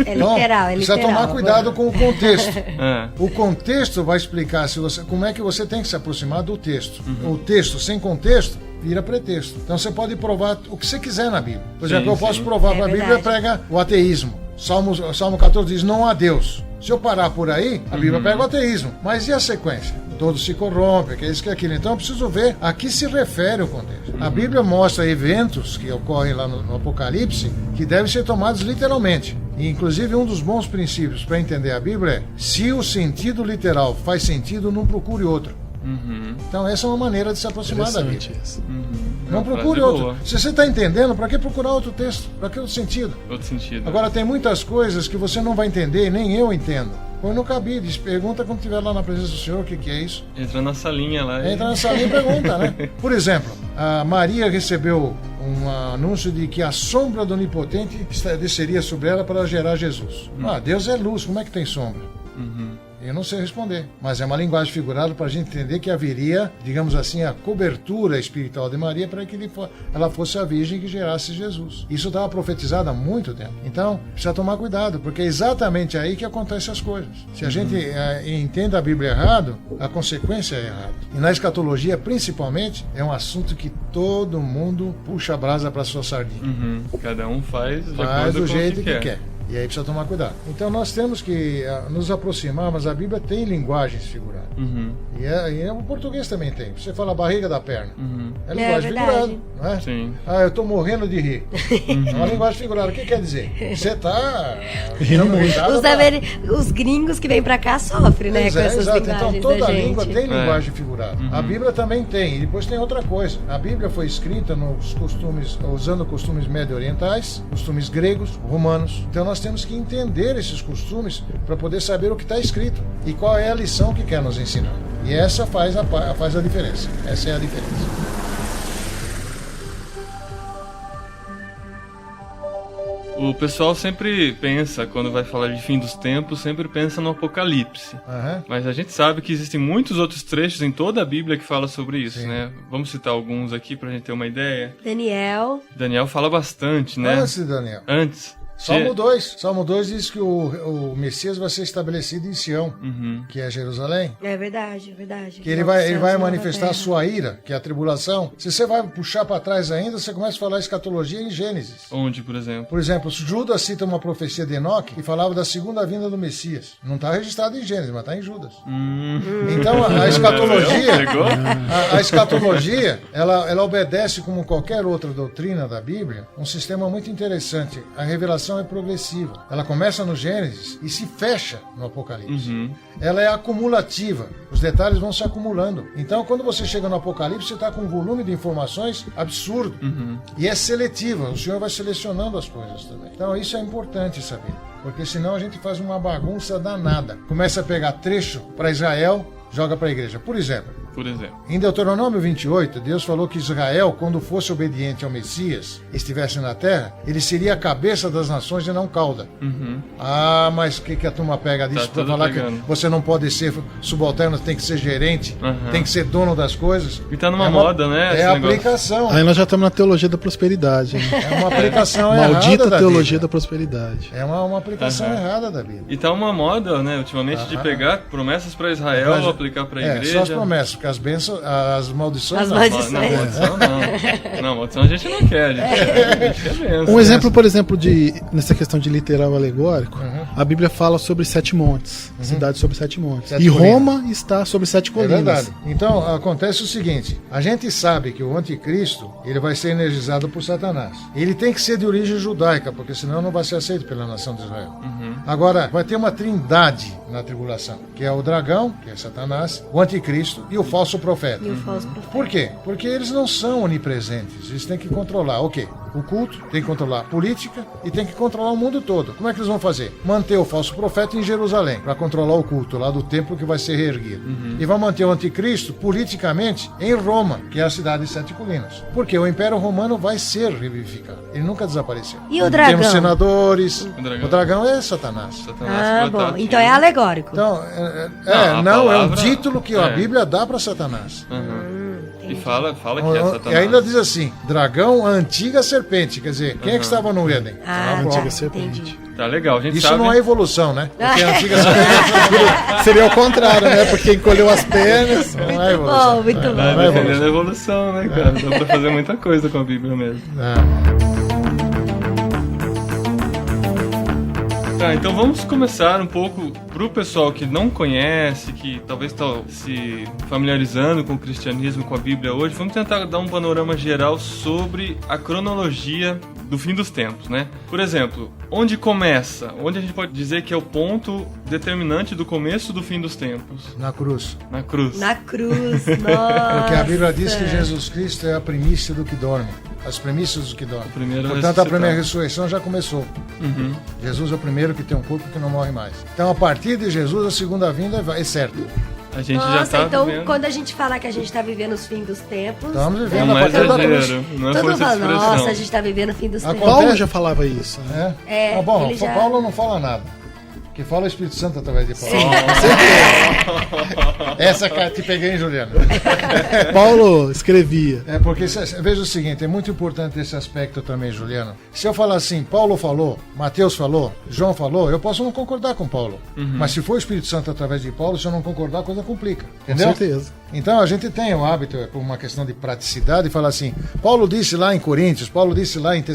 É literal, Precisa tomar cuidado com o contexto. É. O contexto vai explicar como é que você tem que se aproximar do texto. O texto sem contexto vira pretexto. Então você pode provar o que você quiser na Bíblia. Por exemplo, eu posso provar para a Bíblia prega o ateísmo. Salmo 14 diz, não há Deus. Se eu parar por aí, a Bíblia pega o ateísmo. Mas e a sequência? Todos se corrompem, que é isso, que é aquilo. Então eu preciso ver a que se refere o contexto. A Bíblia mostra eventos que ocorrem lá no Apocalipse que devem ser tomados literalmente. E, inclusive, um dos bons princípios para entender a Bíblia é: se o sentido literal faz sentido, não procure outro. Então essa é uma maneira de se aproximar da Bíblia. Não procure outro. Boa. Se você está entendendo, para que procurar outro texto? Para que outro sentido? Outro sentido. Agora, tem muitas coisas que você não vai entender, nem eu entendo. Põe no cabide, pergunta quando estiver lá na presença do Senhor o que é isso. Entra na salinha lá. Entra na salinha e pergunta, né? Por exemplo, a Maria recebeu um anúncio de que a sombra do Onipotente desceria sobre ela para gerar Jesus. Deus é luz, como é que tem sombra? Eu não sei responder, mas é uma linguagem figurada para a gente entender que haveria, digamos assim, a cobertura espiritual de Maria para que ela fosse a virgem que gerasse Jesus. Isso estava profetizado há muito tempo. Então, precisa tomar cuidado, porque é exatamente aí que acontecem as coisas. Se a gente entende a Bíblia errado, a consequência é errada. E na escatologia, principalmente, é um assunto que todo mundo puxa a brasa para sua sardinha. Cada um faz Do jeito que quer. E aí precisa tomar cuidado. Então nós temos que nos aproximar, mas a Bíblia tem linguagens figuradas. E o português também tem. Você fala barriga da perna. É linguagem figurada, não é? Sim. Eu tô morrendo de rir. É uma linguagem figurada. O que quer dizer? Você tá rindo muito. Os gringos que vêm pra cá sofrem, né? Com essas linguagens. Então toda da língua gente. tem linguagem figurada. A Bíblia também tem. E depois tem outra coisa. A Bíblia foi escrita usando costumes médio-orientais, costumes gregos, romanos. Então nós temos que entender esses costumes para poder saber o que está escrito e qual é a lição que quer nos ensinar. E essa faz a diferença. Essa é a diferença. O pessoal sempre pensa, quando vai falar de fim dos tempos, sempre pensa no Apocalipse. Mas a gente sabe que existem muitos outros trechos em toda a Bíblia que falam sobre isso, né? Vamos citar alguns aqui pra gente ter uma ideia. Daniel fala bastante, né? Antes de Daniel. Salmo 2. Salmo 2 diz que o Messias vai ser estabelecido em Sião, que é Jerusalém. É verdade. Que ele vai manifestar a sua ira, que é a tribulação. Se você vai puxar para trás ainda, você começa a falar escatologia em Gênesis. Onde, por exemplo? Por exemplo, Judas cita uma profecia de Enoque que falava da segunda vinda do Messias. Não está registrado em Gênesis, mas está em Judas. Então a escatologia, ela obedece, como qualquer outra doutrina da Bíblia, um sistema muito interessante. A revelação é progressiva. Ela começa no Gênesis e se fecha no Apocalipse. Ela é acumulativa. Os detalhes vão se acumulando. Então, quando você chega no Apocalipse, você está com um volume de informações absurdo. E é seletiva. O Senhor vai selecionando as coisas também. Então, isso é importante saber. Porque senão a gente faz uma bagunça danada. Começa a pegar trecho para Israel, joga para a igreja. Por exemplo, em Deuteronômio 28, Deus falou que Israel, quando fosse obediente ao Messias, estivesse na terra, ele seria a cabeça das nações e não cauda. Mas o que a turma pega disso para falar que você não pode ser subalterno, tem que ser gerente, tem que ser dono das coisas? E tá numa moda, né? É a aplicação. Aí nós já estamos na teologia da prosperidade. É uma aplicação errada. Maldita da teologia Bíblia. Da prosperidade. É uma aplicação errada da Bíblia. E tá uma moda, né, ultimamente, de pegar promessas para Israel, aplicar para a igreja. Só as promessas, porque as bênçãos, as maldições não. Maldição não. Não, maldição a gente não quer, a gente quer bênção. Um exemplo, por exemplo, nessa questão de literal alegórico, a Bíblia fala sobre 7 montes, cidade sobre 7 montes. E Roma está sobre 7 colinas. É verdade. Então, acontece o seguinte, a gente sabe que o anticristo, ele vai ser energizado por Satanás. Ele tem que ser de origem judaica, porque senão não vai ser aceito pela nação de Israel. Agora, vai ter uma trindade na tribulação, que é o dragão, que é Satanás, o anticristo e o falso profeta. Por quê? Porque eles não são onipresentes, eles têm que controlar o quê? O culto, tem que controlar a política e tem que controlar o mundo todo. Como é que eles vão fazer? Manter o falso profeta em Jerusalém, para controlar o culto lá do templo que vai ser reerguido. E vão manter o anticristo politicamente em Roma, que é a cidade de 7 colinas. Porque o Império Romano vai ser revivificado. Ele nunca desapareceu. E o dragão? Temos senadores. O dragão é Satanás. Bom. Então é alegórico. Então, é um título que a Bíblia dá para Satanás. E fala que é Satanás. E ainda diz assim, dragão, a antiga serpente. Quer dizer, quem é que estava no Éden? A antiga serpente. Tá legal, a gente Isso sabe... não é evolução, né? Porque a antiga serpente... Seria o contrário, né? Porque encolheu as pernas. Não é evolução. Muito bom. Vai defendendo a evolução, né, cara? Dá pra fazer muita coisa com a Bíblia mesmo. Tá, então vamos começar um pouco pro pessoal que não conhece, que talvez está se familiarizando com o cristianismo, com a Bíblia hoje. Vamos tentar dar um panorama geral sobre a cronologia do fim dos tempos, né? Por exemplo, onde começa? Onde a gente pode dizer que é o ponto determinante do começo do fim dos tempos? Na cruz. Na cruz. Na cruz, nossa. Porque a Bíblia diz que Jesus Cristo é a primícia do que dorme. As premissas do que dorme. Portanto, a primeira ressurreição já começou. Jesus é o primeiro que tem um corpo que não morre mais. Então, a partir de Jesus, a segunda vinda é certo. A gente já tá então vivendo. Quando a gente fala que a gente tá vivendo os fins dos tempos... Estamos Não vivendo é a partir da cruz. exagero, não é todo força de mundo fala, expressão. nossa, a gente tá vivendo o fim dos tempos. Paulo já falava isso, né? Bom, ele já- Paulo não fala nada. Que fala o Espírito Santo através de Paulo. Essa cara te peguei, hein, Juliano? Paulo escrevia. É porque, veja o seguinte, é muito importante esse aspecto também, Juliano. Se eu falar assim, Paulo falou, Mateus falou, João falou, eu posso não concordar com Paulo. Mas se for o Espírito Santo através de Paulo, se eu não concordar, a coisa complica. Entendeu? Com certeza. Então a gente tem o hábito, por uma questão de praticidade, de falar assim, Paulo disse lá em Coríntios, Paulo disse lá em 1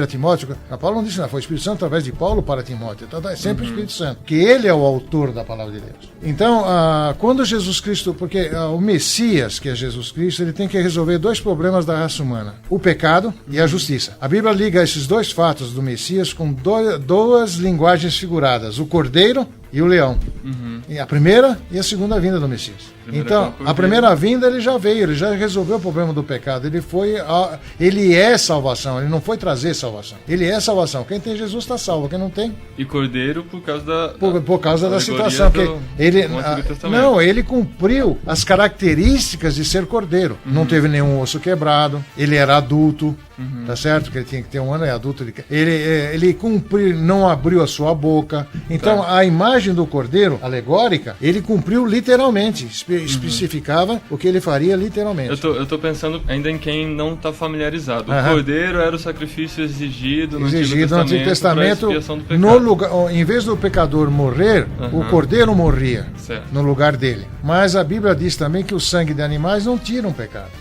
Timóteo, Paulo não disse nada, foi o Espírito Santo através de Paulo para Timóteo. Então é sempre o Espírito Santo, que ele é o autor da palavra de Deus. Então, quando Jesus Cristo, porque o Messias, que é Jesus Cristo, ele tem que resolver dois problemas da raça humana, o pecado e a justiça. A Bíblia liga esses dois fatos do Messias com duas linguagens figuradas, o cordeiro e o leão. A primeira e a segunda vinda do Messias. Então, a primeira vinda ele já veio, ele já resolveu o problema do pecado. Ele é salvação, ele não foi trazer salvação. Ele é salvação. Quem tem Jesus está salvo, quem não tem. E cordeiro por causa da por causa da situação que ele cumpriu as características de ser cordeiro. Não teve nenhum osso quebrado, ele era adulto, tá certo? Que ele tinha que ter 1 ano, é adulto. Ele cumpriu, não abriu a sua boca. Então, a imagem do cordeiro alegórica, ele cumpriu literalmente, especificava o que ele faria literalmente. Eu tô pensando ainda em quem não está familiarizado. O cordeiro era o sacrifício exigido no Antigo Testamento para a expiação do pecado. No lugar, em vez do pecador morrer, o cordeiro morria no lugar dele. Mas a Bíblia diz também que o sangue de animais não tira um pecado.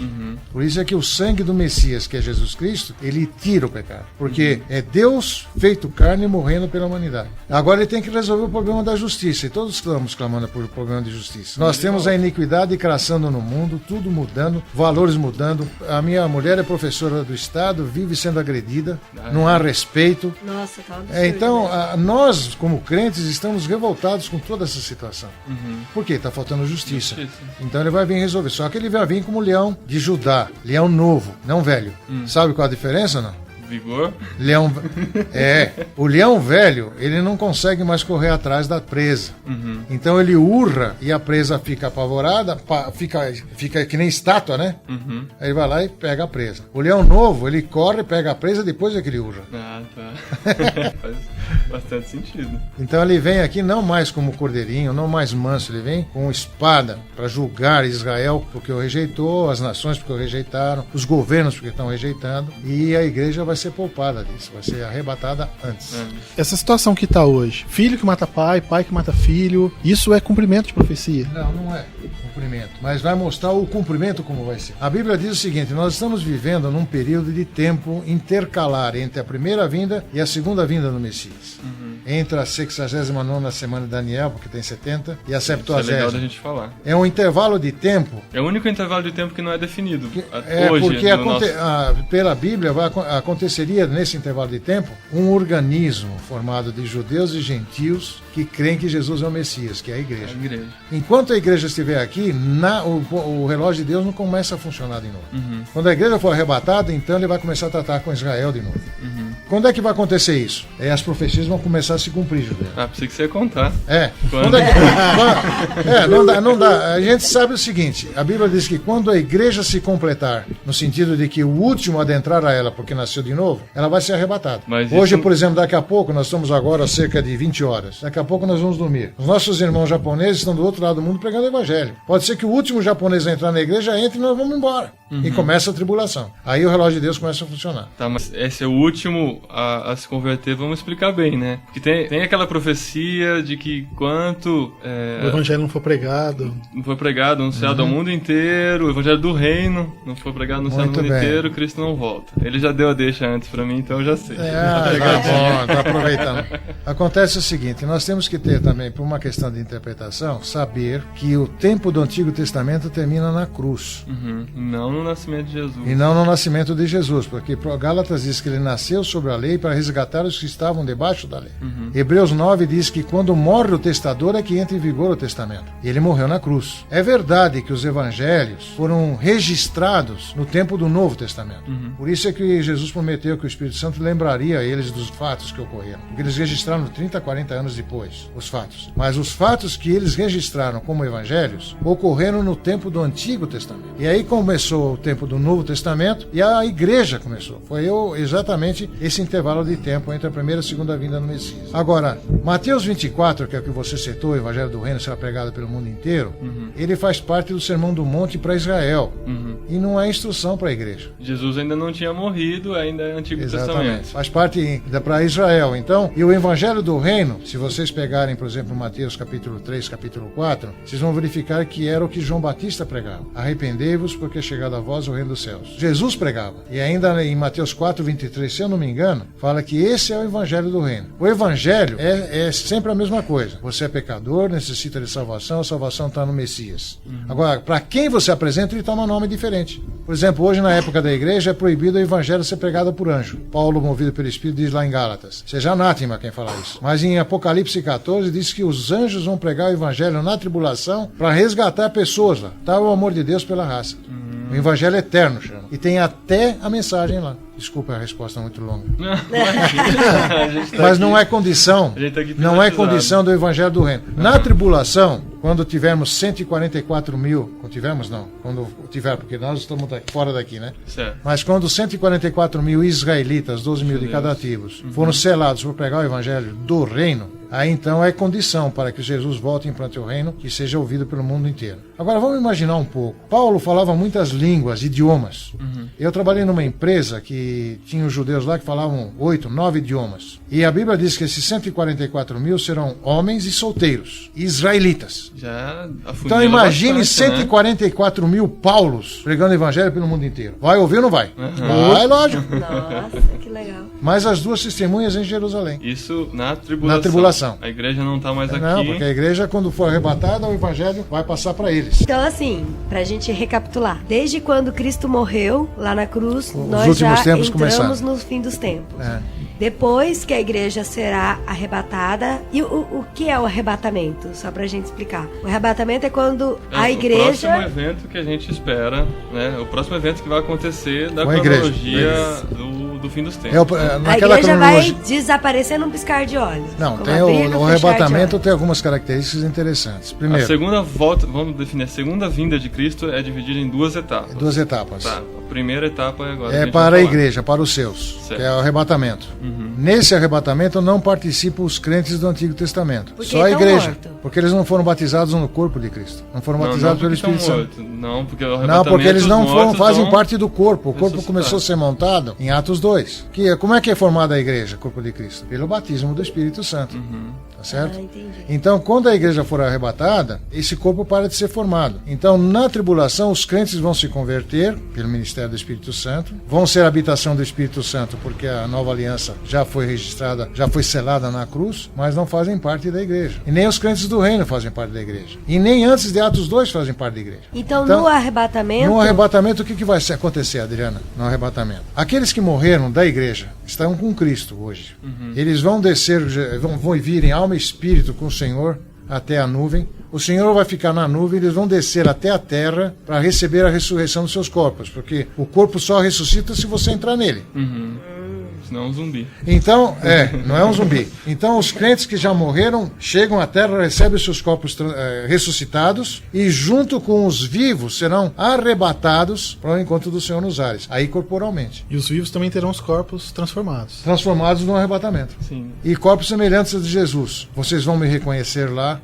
Por isso é que o sangue do Messias, que é Jesus Cristo, ele tira o pecado. Porque é Deus feito carne morrendo pela humanidade. Agora ele tem que resolver o problema da justiça. E todos estamos clamando por problema de justiça. Nós temos a iniquidade crescendo no mundo, tudo mudando, valores mudando. A minha mulher é professora do Estado, vive sendo agredida, não há respeito. Nossa, tá absurdo. Então, nós, como crentes, estamos revoltados com toda essa situação. Por quê? Está faltando justiça. Então ele vai vir resolver. Só que ele vai vir como leão de Judá, leão novo, não velho. Sabe qual a diferença, não? Vigor? O leão velho, ele não consegue mais correr atrás da presa. Então ele urra e a presa fica apavorada, fica que nem estátua, né? Aí ele vai lá e pega a presa. O leão novo, ele corre, pega a presa, depois é que ele urra. Ah, tá. Faz bastante sentido. Então ele vem aqui não mais como cordeirinho, não mais manso, ele vem com espada para julgar Israel porque o rejeitou, as nações porque o rejeitaram, os governos porque estão rejeitando, e a igreja vai ser poupada disso, vai ser arrebatada antes. Essa situação que está hoje, filho que mata pai, pai que mata filho, isso é cumprimento de profecia? Não é cumprimento, mas vai mostrar o cumprimento como vai ser. A Bíblia diz o seguinte, nós estamos vivendo num período de tempo intercalar entre a primeira vinda e a segunda vinda do Messias. Entre a 69ª semana de Daniel, porque tem 70, e a 70ª. Isso é legal da gente falar. É um intervalo de tempo. É o único intervalo de tempo que não é definido. Hoje, porque pela Bíblia aconteceria nesse intervalo de tempo um organismo formado de judeus e gentios que creem que Jesus é o Messias, que é a igreja. Enquanto a igreja estiver aqui, o relógio de Deus não começa a funcionar de novo. Quando a igreja for arrebatada, então ele vai começar a tratar com Israel de novo. Quando é que vai acontecer isso? As profecias vão começar a se cumprir, Juliano. Pensei que você ia contar. Não dá. A gente sabe o seguinte, a Bíblia diz que quando a igreja se completar, no sentido de que o último adentrar a ela, porque nasceu de novo, ela vai ser arrebatada. Hoje, por exemplo, daqui a pouco, nós estamos agora a cerca de 20 horas. Daqui a pouco nós vamos dormir. Os nossos irmãos japoneses estão do outro lado do mundo pregando o evangelho. Pode ser que o último japonês a entrar na igreja entre e nós vamos embora. E começa a tribulação. Aí o relógio de Deus começa a funcionar. Tá, mas esse é o último a se converter, vamos explicar bem, né? Porque tem aquela profecia de que quanto o evangelho não foi pregado, anunciado ao mundo inteiro, o evangelho do reino não foi pregado, anunciado ao mundo inteiro, Cristo não volta. Ele já deu a deixa antes pra mim, então eu já sei. Tá bom, tá aproveitando. Acontece o seguinte, nós temos que ter também, por uma questão de interpretação, saber que o tempo do Antigo Testamento termina na cruz. Não no nascimento de Jesus. E não no nascimento de Jesus, porque Gálatas diz que ele nasceu sobre a lei para resgatar os que estavam debaixo da lei. Hebreus 9 diz que quando morre o testador é que entra em vigor o testamento. E ele morreu na cruz. É verdade que os evangelhos foram registrados no tempo do Novo Testamento. Por isso é que Jesus prometeu que o Espírito Santo lembraria eles dos fatos que ocorreram. Porque eles registraram 30, 40 anos depois, os fatos. Mas os fatos que eles registraram como evangelhos ocorreram no tempo do Antigo Testamento. E aí começou o tempo do Novo Testamento e a igreja começou. Foi exatamente esse intervalo de tempo entre a primeira e a segunda vinda do Messias. precisa. Agora, Mateus 24, que é o que você citou, o Evangelho do Reino será pregado pelo mundo inteiro, ele faz parte do Sermão do Monte para Israel. E não é instrução para a igreja. Jesus ainda não tinha morrido, ainda é Antigo Testamento. Faz parte para Israel. Então, e o Evangelho do Reino, se vocês pegarem, por exemplo, Mateus capítulo 3, capítulo 4, vocês vão verificar que era o que João Batista pregava. Arrependei-vos, porque é chegado a vós o reino dos céus. Jesus pregava. E ainda em Mateus 4, 23, se eu não me engano, fala que esse é o Evangelho do Reino. O Evangelho é sempre a mesma coisa. Você é pecador, necessita de salvação, a salvação está no Messias. Agora, para quem você apresenta, ele toma nome diferente. Por exemplo, hoje na época da igreja é proibido o Evangelho ser pregado por anjo. Paulo, movido pelo Espírito, diz lá em Gálatas. Seja anátema quem falar isso. Mas em Apocalipse 14 diz que os anjos vão pregar o Evangelho na tribulação para resgatar pessoas lá. Tá o amor de Deus pela raça. O Evangelho eterno, chama. E tem até a mensagem lá. Desculpa, a resposta é muito longa. Mas não é condição. Não é condição do Evangelho do Reino. Na tribulação, quando tivermos 144 mil, quando tivermos não, quando tiver, porque nós estamos fora daqui, né? Certo. Mas quando 144 mil israelitas, 12 mil de cada tribos, foram selados por pregar o Evangelho do Reino, aí então é condição para que Jesus volte e implante o reino e seja ouvido pelo mundo inteiro. Agora vamos imaginar um pouco. Paulo falava muitas línguas, idiomas. Eu trabalhei numa empresa que tinha os judeus lá que falavam 8, 9 idiomas. E a Bíblia diz que esses 144 mil serão homens e solteiros, israelitas. Então imagine bastante, 144 mil Paulos pregando o Evangelho pelo mundo inteiro. Vai ouvir ou não vai? Vai, lógico. Nossa, que legal. Mas as duas testemunhas em Jerusalém. Isso na tribulação. Na tribulação. A igreja não está mais aqui. Não, porque a igreja, quando for arrebatada, o Evangelho vai passar para eles. Então, assim, pra gente recapitular. Desde quando Cristo morreu lá na cruz, nós últimos já tempos entramos começaram. no fim dos tempos. É. Depois que a igreja será arrebatada. E o que é o arrebatamento? Só pra gente explicar. O arrebatamento é quando a igreja... O próximo evento que a gente espera, né? O próximo evento que vai acontecer da Com a cronologia do fim dos tempos. A igreja vai desaparecer num piscar de olhos. Não, Como tem abrir num o fechar de arrebatamento olhos. tem algumas características interessantes. A Primeiro, segunda volta, vamos definir, a segunda vinda de Cristo é dividida em duas etapas. duas etapas. Tá, a primeira etapa é agora. É para a igreja, para os seus, Certo. que é o arrebatamento. Nesse arrebatamento não participam os crentes do Antigo Testamento. Porque Só a estão igreja. mortos. Porque eles não foram batizados no corpo de Cristo. Não foram batizados pelo Espírito Santo. Não, porque o Não, arrebatamento porque eles não dos foram, mortos fazem vão parte do corpo. O corpo ressuscitar. começou a ser montado em Atos 2. Como é que é formada a igreja, o corpo de Cristo? Pelo batismo do Espírito Santo. Tá certo? Ah, entendi. Então, quando a igreja for arrebatada, esse corpo para de ser formado. Então, na tribulação, os crentes vão se converter pelo ministério do Espírito Santo, vão ser habitação do Espírito Santo, porque a nova aliança já foi registrada, já foi selada na cruz, mas não fazem parte da igreja. E nem os crentes do reino fazem parte da igreja. E nem antes de Atos 2 fazem parte da igreja. Então, no arrebatamento... No arrebatamento, o que vai acontecer, Adriana? No arrebatamento. Aqueles que morreram da igreja estão com Cristo hoje. Eles vão descer, vão vir em alma e espírito com o Senhor até a nuvem. O Senhor vai ficar na nuvem, eles vão descer até a terra para receber a ressurreição dos seus corpos, porque o corpo só ressuscita se você entrar nele. Senão é um zumbi. Então, não é um zumbi. Então, os crentes que já morreram chegam à terra, recebem os seus corpos ressuscitados e, junto com os vivos, serão arrebatados para o encontro do Senhor nos ares, aí corporalmente. E os vivos também terão os corpos transformados. Transformados no arrebatamento. Sim. E corpos semelhantes a de Jesus. Vocês vão me reconhecer lá.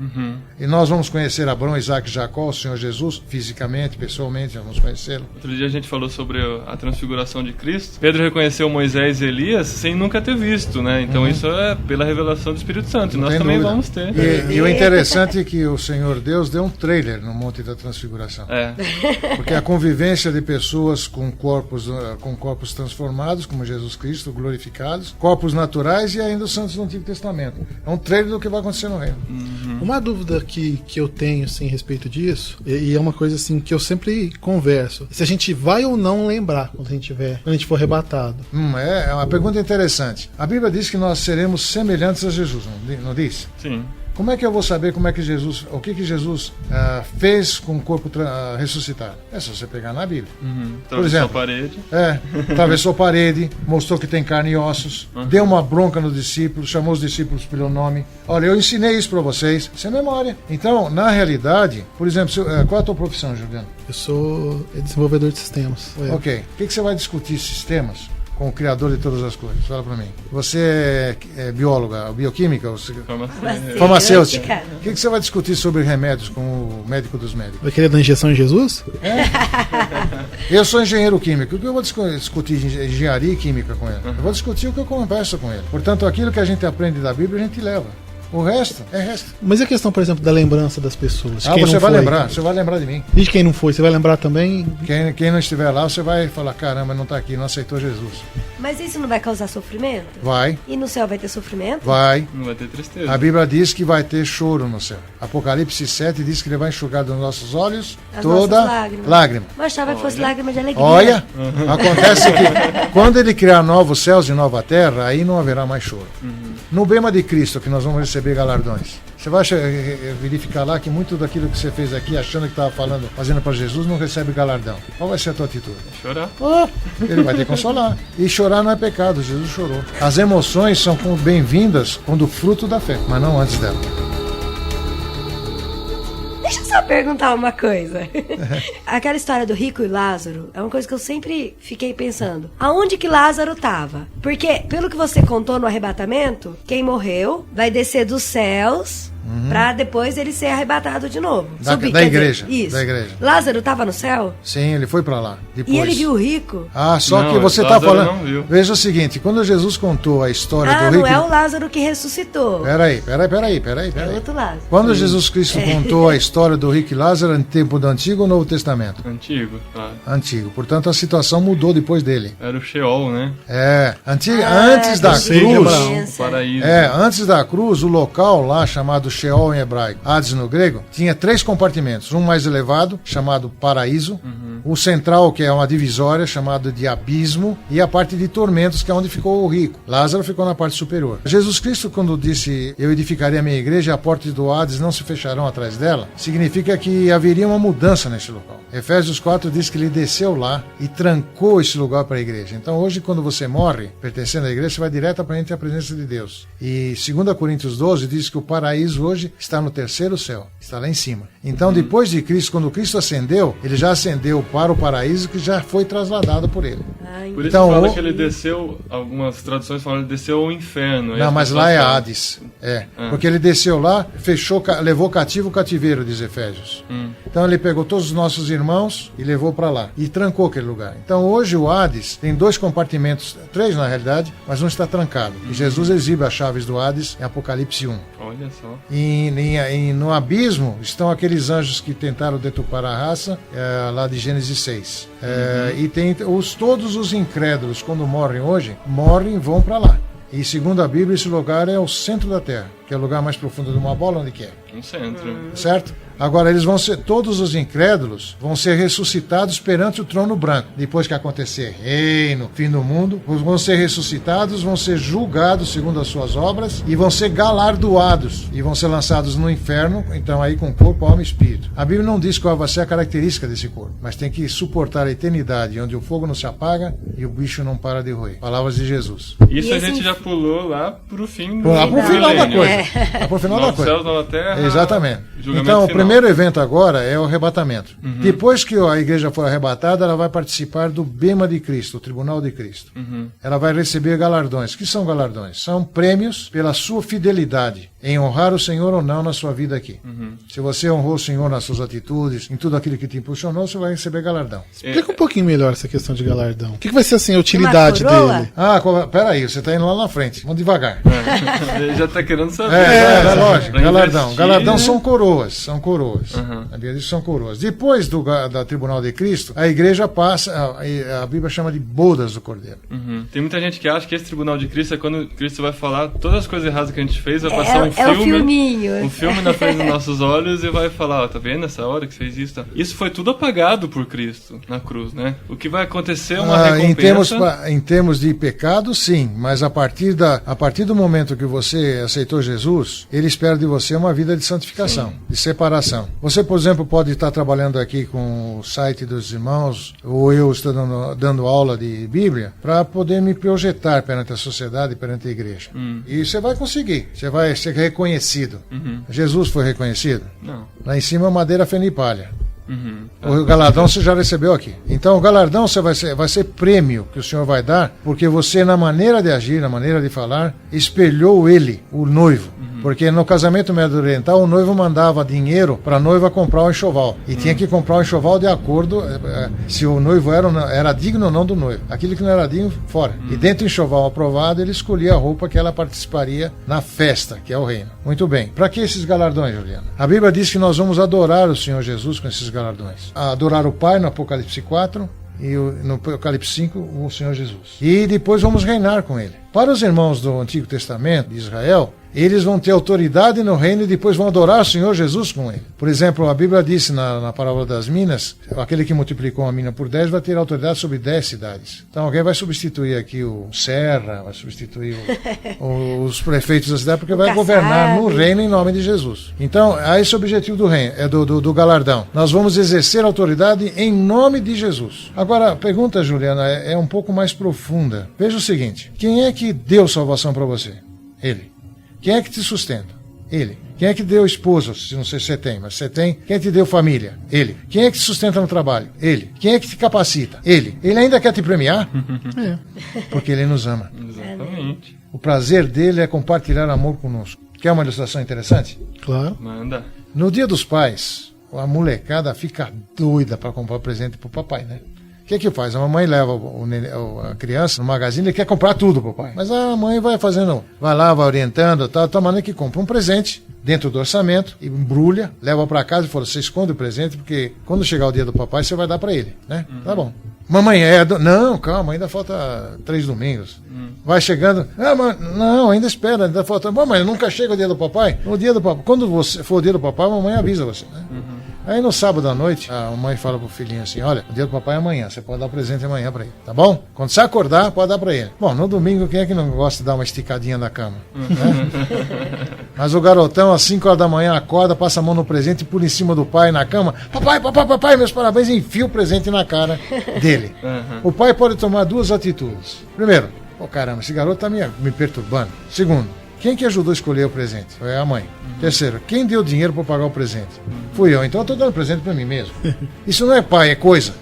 E nós vamos conhecer Abraão, Isaac e Jacó, o Senhor Jesus, fisicamente, pessoalmente, vamos conhecê-lo. Outro dia a gente falou sobre a transfiguração de Cristo. Pedro reconheceu Moisés e Elias sem nunca ter visto, né? Então isso é pela revelação do Espírito Santo. E nós Tem também dúvida. vamos ter. E o interessante é que o Senhor Deus deu um trailer no Monte da Transfiguração. Porque a convivência de pessoas com corpos transformados, como Jesus Cristo, glorificados, corpos naturais e ainda os santos do Antigo Testamento. É um trailer do que vai acontecer no reino. Uma dúvida que eu tenho assim, a respeito disso, e é uma coisa assim que eu sempre converso, se a gente vai ou não lembrar quando a gente for arrebatado. É uma pergunta interessante. A Bíblia diz que nós seremos semelhantes a Jesus, não diz? Sim. Como é que eu vou saber o que Jesus fez com o corpo ressuscitado? É só você pegar na Bíblia. Atravessou exemplo, a parede. Atravessou a parede, mostrou que tem carne e ossos, deu uma bronca nos discípulos, chamou os discípulos pelo nome. Olha, eu ensinei isso para vocês. Isso é memória. Então, na realidade, por exemplo, qual é a tua profissão, Juliano? Eu sou desenvolvedor de sistemas. Ok. O que você vai discutir sistemas com o Criador de todas as coisas? Fala pra mim. Você é bióloga, bioquímica? Farmacêutica. O que você vai discutir sobre remédios com o médico dos médicos? Vai querer dar injeção em Jesus? Eu sou engenheiro químico. O que eu vou discutir engenharia e química com ele? Eu vou discutir o que eu converso com ele. Portanto, aquilo que a gente aprende da Bíblia, a gente leva. O resto é resto. Mas e a questão, por exemplo, da lembrança das pessoas? Você vai lembrar de mim. E de quem não foi, você vai lembrar também? Quem não estiver lá, você vai falar, caramba, não está aqui, não aceitou Jesus. Mas isso não vai causar sofrimento? Vai. E no céu vai ter sofrimento? Vai. Não vai ter tristeza. A Bíblia diz que vai ter choro no céu. Apocalipse 7 diz que ele vai enxugar dos nossos olhos toda lágrima. Mas achava que fosse lágrima de alegria. Olha, acontece que quando ele criar novos céus e nova terra, aí não haverá mais choro. No bema de Cristo, que nós vamos receber galardões. Você vai verificar lá que muito daquilo que você fez aqui, achando que estava fazendo para Jesus, não recebe galardão. Qual vai ser a tua atitude? Chorar. Ele vai te consolar. E chorar não é pecado, Jesus chorou. As emoções são bem-vindas quando fruto da fé, mas não antes dela. Deixa eu só perguntar uma coisa. Aquela história do rico e Lázaro é uma coisa que eu sempre fiquei pensando. Aonde que Lázaro estava? Porque, pelo que você contou no arrebatamento, quem morreu vai descer dos céus pra depois ele ser arrebatado de novo. Da igreja. Isso. Da igreja. Lázaro estava no céu? Sim, ele foi pra lá. Depois. E ele viu o rico? Só não, que você Lázaro tá falando. não viu. Veja o seguinte, quando Jesus contou a história do rico. Não é o Lázaro que ressuscitou. Peraí. É outro Lázaro. Quando Jesus Cristo contou a história do rico e Lázaro, em tempo do Antigo ou Novo Testamento? Antigo, claro. Antigo. Portanto, a situação mudou depois dele. Era o Sheol, né? Antes da cruz. O paraíso. Antes da cruz, o local lá chamado Sheol em hebraico, Hades no grego, tinha 3 compartimentos. Um mais elevado, chamado paraíso. O central, que é uma divisória, chamado de abismo. E a parte de tormentos, que é onde ficou o rico. Lázaro ficou na parte superior. Jesus Cristo, quando disse, eu edificarei a minha igreja e a porta do Hades não se fecharão atrás dela, significa que haveria uma mudança nesse local. Efésios 4 diz que ele desceu lá e trancou esse lugar para a igreja. Então hoje, quando você morre, pertencendo à igreja, você vai diretamente à presença de Deus. E 2 Coríntios 12 diz que o paraíso hoje está no terceiro céu, está lá em cima. Então, depois de Cristo, quando Cristo ascendeu, ele já ascendeu para o paraíso, que já foi trasladado por ele. Por isso fala que ele desceu, algumas traduções falam que ele desceu ao inferno. Não, mas lá é Hades. Porque ele desceu lá, levou cativo o cativeiro, diz Efésios. Então ele pegou todos os nossos irmãos e levou para lá. E trancou aquele lugar. Então hoje o Hades tem 2 compartimentos, 3 na realidade, mas um está trancado. E Jesus exibe as chaves do Hades em Apocalipse 1. Olha só. E no abismo estão aqueles anjos que tentaram deturpar a raça, lá de Gênesis 6. E tem todos os incrédulos, quando morrem hoje, vão para lá. E segundo a Bíblia, esse lugar é o centro da Terra, que é o lugar mais profundo de uma bola, onde que é? No centro. Certo? Agora, todos os incrédulos vão ser ressuscitados perante o trono branco. Depois que acontecer reino, fim do mundo, vão ser ressuscitados, vão ser julgados segundo as suas obras e vão ser galardoados e vão ser lançados no inferno, então aí com corpo, alma e espírito. A Bíblia não diz qual vai ser a característica desse corpo, mas tem que suportar a eternidade, onde o fogo não se apaga e o bicho não para de roer. Palavras de Jesus. Isso a gente já pulou lá pro fim do Lá pro final da coisa. Lá pro final da coisa. Céus, nova terra. Exatamente. Então, o primeiro evento agora é o arrebatamento. Depois que a igreja for arrebatada, ela vai participar do bema de Cristo, o tribunal de Cristo. Ela vai receber galardões. O que são galardões? São prêmios pela sua fidelidade em honrar o Senhor ou não na sua vida aqui. Se você honrou o Senhor nas suas atitudes, em tudo aquilo que te impulsionou, você vai receber galardão. Explica um pouquinho melhor essa questão de galardão. O que vai ser assim a utilidade dele? Peraí, você está indo lá na frente. Vamos devagar. Ele já está querendo saber. É lógico. Galardão. Galardão são coroas. São coroas. A Bíblia diz que são coroas. Depois da Tribunal de Cristo, a igreja passa, a Bíblia chama de bodas do Cordeiro. Tem muita gente que acha que esse Tribunal de Cristo é quando Cristo vai falar todas as coisas erradas que a gente fez, vai passar um filminho. Um filme na frente dos nossos olhos e vai falar, tá vendo essa hora que fez isso? Tá? Isso foi tudo apagado por Cristo na cruz, né? O que vai acontecer é uma recompensa. Em termos de pecado, sim, mas a partir do momento que você aceitou Jesus, ele espera de você uma vida de santificação, de separação. Você, por exemplo, pode estar trabalhando aqui com o site dos irmãos, ou eu estou dando aula de Bíblia, para poder me projetar perante a sociedade, perante a igreja. E você vai conseguir, você vai ser reconhecido. Jesus foi reconhecido? Não. Lá em cima, madeira, feno e palha. O galardão você já recebeu aqui. Então o galardão vai ser prêmio que o Senhor vai dar, porque você, na maneira de agir, na maneira de falar, espelhou ele, o noivo. Porque no casamento médio oriental, o noivo mandava dinheiro para a noiva comprar o enxoval. E tinha que comprar o enxoval de acordo se o noivo era digno ou não do noivo. Aquilo que não era digno, fora. E dentro do enxoval aprovado, ele escolhia a roupa que ela participaria na festa, que é o reino. Muito bem. Para que esses galardões, Juliana? A Bíblia diz que nós vamos adorar o Senhor Jesus com esses galardões. Adorar o Pai no Apocalipse 4 e no Apocalipse 5 o Senhor Jesus. E depois vamos reinar com ele. Para os irmãos do Antigo Testamento de Israel, eles vão ter autoridade no reino e depois vão adorar o Senhor Jesus com ele. Por exemplo, a Bíblia disse na parábola das minas, aquele que multiplicou a mina por 10 vai ter autoridade sobre 10 cidades. Então alguém vai substituir aqui o Serra, vai substituir os prefeitos da cidade, porque vai governar no reino em nome de Jesus. Então, esse é o objetivo do reino, do galardão. Nós vamos exercer autoridade em nome de Jesus. Agora, a pergunta, Juliana, é um pouco mais profunda. Veja o seguinte, quem é que deu salvação para você? Ele. Quem é que te sustenta? Ele. Quem é que deu esposa? Se não sei se você tem, mas você tem. Quem é que te deu família? Ele. Quem é que te sustenta no trabalho? Ele. Quem é que te capacita? Ele. Ele ainda quer te premiar? Porque ele nos ama. Exatamente. O prazer dele é compartilhar amor conosco. Quer uma ilustração interessante? Claro. Manda. No Dia dos Pais, a molecada fica doida para comprar presente pro papai, né? O que faz? A mamãe leva a criança no magazine e quer comprar tudo pro pai. Mas a mãe vai lá, vai orientando, tal maneira que compra um presente dentro do orçamento, embrulha, leva para casa e fala, você esconde o presente, porque quando chegar o dia do papai, você vai dar para ele, né? Tá bom. Mamãe, não, calma, ainda falta 3 domingos. Vai chegando, não, ainda espera, ainda falta. Mamãe, nunca chega o dia do papai? No dia do papai, quando for o dia do papai, a mamãe avisa você, né? Aí no sábado à noite, a mãe fala pro filhinho assim, olha, o dia do papai é amanhã, você pode dar presente amanhã pra ele, tá bom? Quando você acordar, pode dar pra ele. Bom, no domingo, quem é que não gosta de dar uma esticadinha na cama? Né? Mas o garotão, às 5 horas da manhã, acorda, passa a mão no presente e pula em cima do pai na cama. Papai, meus parabéns, e enfia o presente na cara dele. O pai pode tomar 2 atitudes. Primeiro, caramba, esse garoto tá me perturbando. Segundo, quem que ajudou a escolher o presente? Foi a mãe. Terceiro, quem deu dinheiro para pagar o presente? Fui eu. Então eu estou dando presente para mim mesmo. Isso não é pai, é coisa.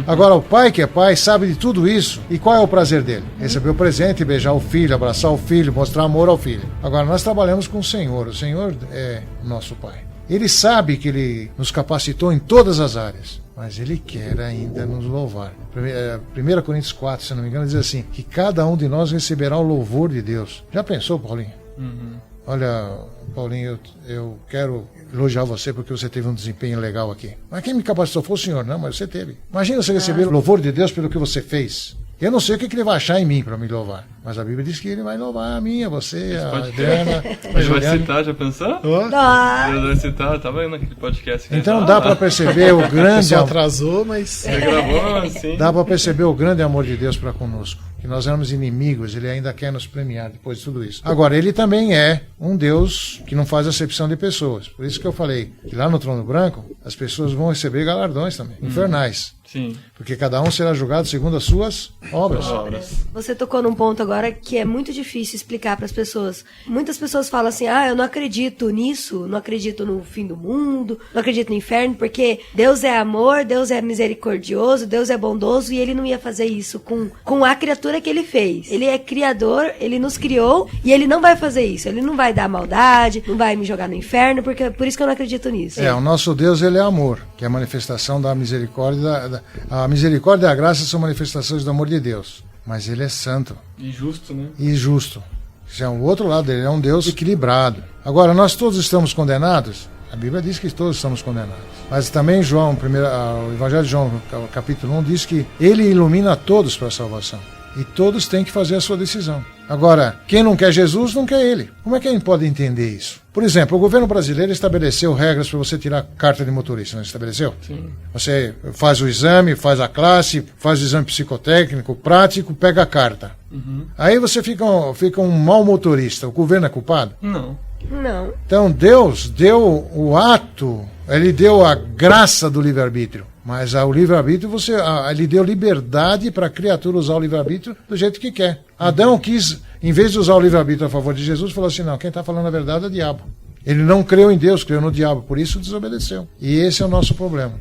Agora, o pai que é pai sabe de tudo isso. E qual é o prazer dele? Receber o presente, beijar o filho, abraçar o filho, mostrar amor ao filho. Agora, nós trabalhamos com o Senhor. O Senhor é nosso pai. Ele sabe que ele nos capacitou em todas as áreas. Mas ele quer ainda nos louvar. 1 Coríntios 4, se não me engano, diz assim, que cada um de nós receberá o louvor de Deus. Já pensou, Paulinho? Olha, Paulinho, eu quero elogiar você porque você teve um desempenho legal aqui. Mas quem me capacitou foi o senhor, não, mas você teve. Imagina você receber o louvor de Deus pelo que você fez. Eu não sei o que ele vai achar em mim para me louvar. Mas a Bíblia diz que ele vai louvar a mim, a você, a Adriana. Ele vai citar, já pensou? Ele vai citar, tava aí naquele podcast. Então dá para perceber o grande... Só atrasou, mas... Você gravou assim. Dá para perceber o grande amor de Deus para conosco. Que nós éramos inimigos, ele ainda quer nos premiar depois de tudo isso. Agora, ele também é um Deus que não faz acepção de pessoas. Por isso que eu falei que lá no Trono Branco, as pessoas vão receber galardões também, infernais. Sim. Porque cada um será julgado segundo as suas obras. Você tocou num ponto agora que é muito difícil explicar para as pessoas. Muitas pessoas falam assim, eu não acredito nisso, não acredito no fim do mundo, não acredito no inferno, porque Deus é amor, Deus é misericordioso, Deus é bondoso e ele não ia fazer isso com a criatura que ele fez. Ele é criador, ele nos criou e ele não vai fazer isso. Ele não vai dar maldade, não vai me jogar no inferno, porque por isso que eu não acredito nisso. O nosso Deus, ele é amor, que é a manifestação da misericórdia. A misericórdia e a graça são manifestações do amor de Deus. Mas ele é santo. E justo, né? E justo. Isso é o outro lado dele, é um Deus equilibrado. Agora, nós todos estamos condenados? A Bíblia diz que todos estamos condenados. Mas também o Evangelho de João, capítulo 1, diz que ele ilumina todos para a salvação. E todos têm que fazer a sua decisão. Agora, quem não quer Jesus, não quer ele. Como é que a gente pode entender isso? Por exemplo, o governo brasileiro estabeleceu regras para você tirar carta de motorista, não estabeleceu? Sim. Você faz o exame, faz a classe, faz o exame psicotécnico, prático, pega a carta. Aí você fica um mau motorista. O governo é culpado? Não. Então Deus deu o ato, ele deu a graça do livre-arbítrio. Mas o livre-arbítrio, ele deu liberdade para a criatura usar o livre-arbítrio do jeito que quer. Adão quis, em vez de usar o livre-arbítrio a favor de Jesus, falou assim, não, quem está falando a verdade é o diabo. Ele não creu em Deus, creu no diabo, por isso desobedeceu. E esse é o nosso problema.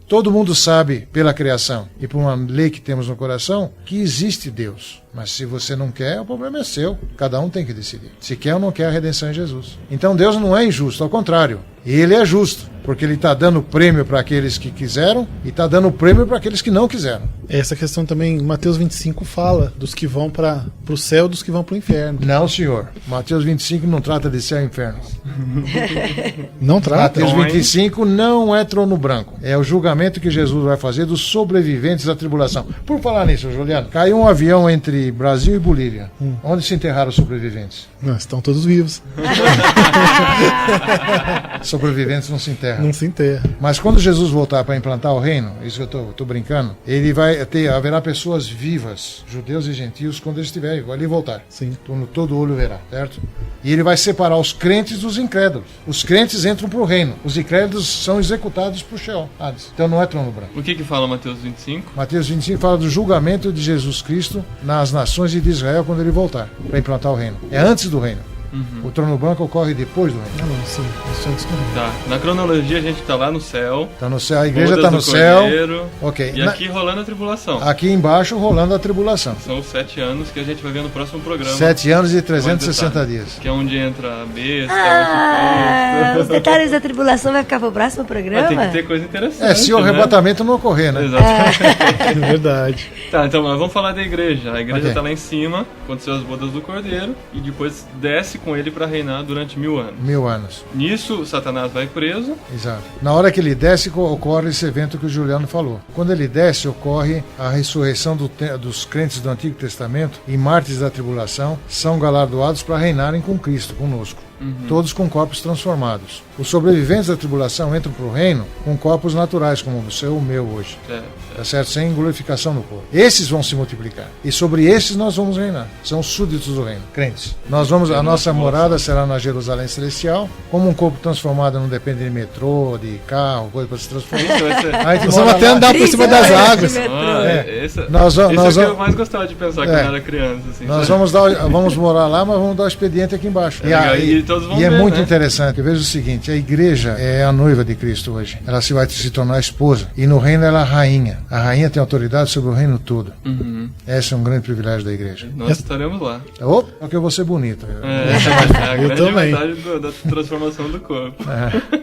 Todo mundo sabe, pela criação e por uma lei que temos no coração, que existe Deus. Mas se você não quer, o problema é seu. Cada um tem que decidir. Se quer ou não quer a redenção em Jesus. Então Deus não é injusto, ao contrário. Ele é justo, porque ele está dando prêmio para aqueles que quiseram e está dando prêmio para aqueles que não quiseram. Essa questão também, Mateus 25 fala dos que vão para o céu e dos que vão para o inferno. Não, senhor. Mateus 25 não trata de céu e inferno. Não trata? Mateus 25 não é trono branco. É o julgamento que Jesus vai fazer dos sobreviventes da tribulação. Por falar nisso, Juliano, caiu um avião entre Brasil e Bolívia. Onde se enterraram os sobreviventes? Não, estão todos vivos. Sobreviventes não se enterram. Não se enterra. Mas quando Jesus voltar para implantar o reino, isso que eu estou brincando, ele vai haverá pessoas vivas, judeus e gentios, quando ele estiver ali voltar. Sim. Todo olho verá, certo? E ele vai separar os crentes dos incrédulos. Os crentes entram para o reino. Os incrédulos são executados para o Sheol. Então não é trono branco. O que fala Mateus 25? Mateus 25 fala do julgamento de Jesus Cristo nas nações de Israel quando ele voltar para implantar o reino. É antes do reino. O trono branco ocorre depois do reino. Não, sim. Isso é antes do reino. Tá. Na cronologia a gente tá lá no céu. Está no céu, a igreja está no céu. Ok. E aqui rolando a tribulação. Aqui embaixo rolando a tribulação. São os 7 anos que a gente vai ver no próximo programa. 7 anos e 360 dias. Que é onde entra a besta, o Os detalhes da tribulação vai ficar pro próximo Vai programa? ter que ter coisa interessante. Se o arrebatamento não ocorrer, né? Exatamente. É verdade. Tá, então vamos falar da igreja. A igreja Ok. tá lá em cima, aconteceu as bodas do Cordeiro, e depois desce com ele para reinar durante 1000 anos. 1000 anos. Nisso, Satanás vai preso. Exato. Na hora que ele desce, ocorre esse evento que o Juliano falou. Quando ele desce, ocorre a ressurreição dos crentes do Antigo Testamento e mártires da tribulação são galardoados para reinarem com Cristo, conosco. Todos com corpos transformados. Os sobreviventes da tribulação entram para o reino com corpos naturais, como o seu ou o meu hoje. Tá certo? Sem glorificação no corpo. Esses vão se multiplicar. E sobre esses nós vamos reinar. São os súditos do reino, crentes. A nossa morada será na Jerusalém Celestial. Como um corpo transformado não depende de metrô, de carro, coisa para se transformar. Isso vai ser... A gente Nós mora vamos até lá. andar por cima das águas. Esse Nós é o que vamos- eu mais gostava de pensar quando eu era criança. Assim, Nós sabe? vamos morar lá, mas vamos dar o expediente aqui embaixo. legal. E todos vão é ver, muito né? interessante. Veja o seguinte, a igreja é a noiva de Cristo hoje. Ela vai se tornar esposa. E no reino ela é a rainha. A rainha tem autoridade sobre o reino todo. Esse é um grande privilégio da igreja. Nós estaremos lá. Opa, porque eu vou ser bonito. É a grande também. vantagem da transformação do corpo.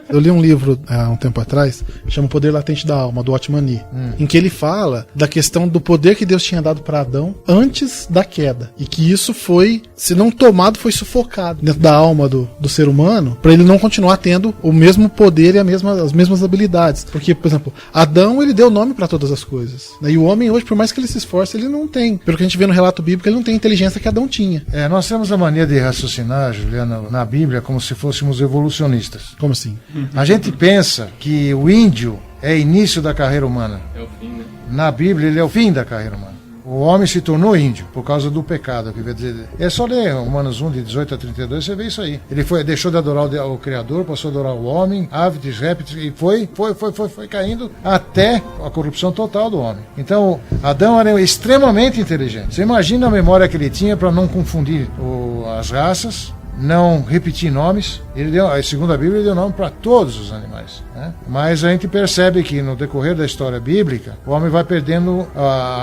Eu li um livro há um tempo atrás, chama O Poder Latente da Alma, do Otmani, em que ele fala da questão do poder que Deus tinha dado para Adão antes da queda. E que isso foi, se não tomado, foi sufocado dentro da alma do ser humano, para ele não continuar tendo o mesmo poder e as mesmas habilidades. Porque, por exemplo, Adão, ele deu nome para todas as coisas. E o homem hoje, por mais que ele se esforce, ele não tem. Pelo que a gente vê no relato bíblico, ele não tem a inteligência que Adão tinha. Nós temos a mania de raciocinar, Juliana, na Bíblia como se fôssemos evolucionistas. Como assim? A gente pensa que o índio é início da carreira humana. É o fim, né? Na Bíblia, ele é o fim da carreira humana. O homem se tornou índio por causa do pecado. É só ler Romanos 1, de 18 a 32, você vê isso aí. Ele deixou de adorar o Criador, passou a adorar o homem, aves, répteis, e foi caindo até a corrupção total do homem. Então, Adão era extremamente inteligente. Você imagina a memória que ele tinha para não confundir as raças, não repetir nomes. Segundo a Bíblia, ele deu nome para todos os animais, né? Mas a gente percebe que no decorrer da história bíblica, o homem vai perdendo,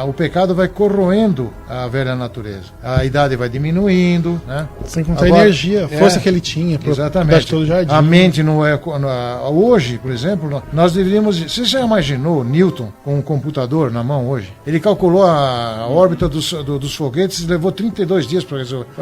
o pecado vai corroendo a velha natureza. A idade vai diminuindo, né? Sem contar Agora, a energia, a força que ele tinha para exatamente. todo o jardim. A mente não é... Hoje, por exemplo, nós deveríamos... Você já imaginou Newton com um computador na mão hoje? Ele calculou a órbita dos foguetes e levou 32 dias,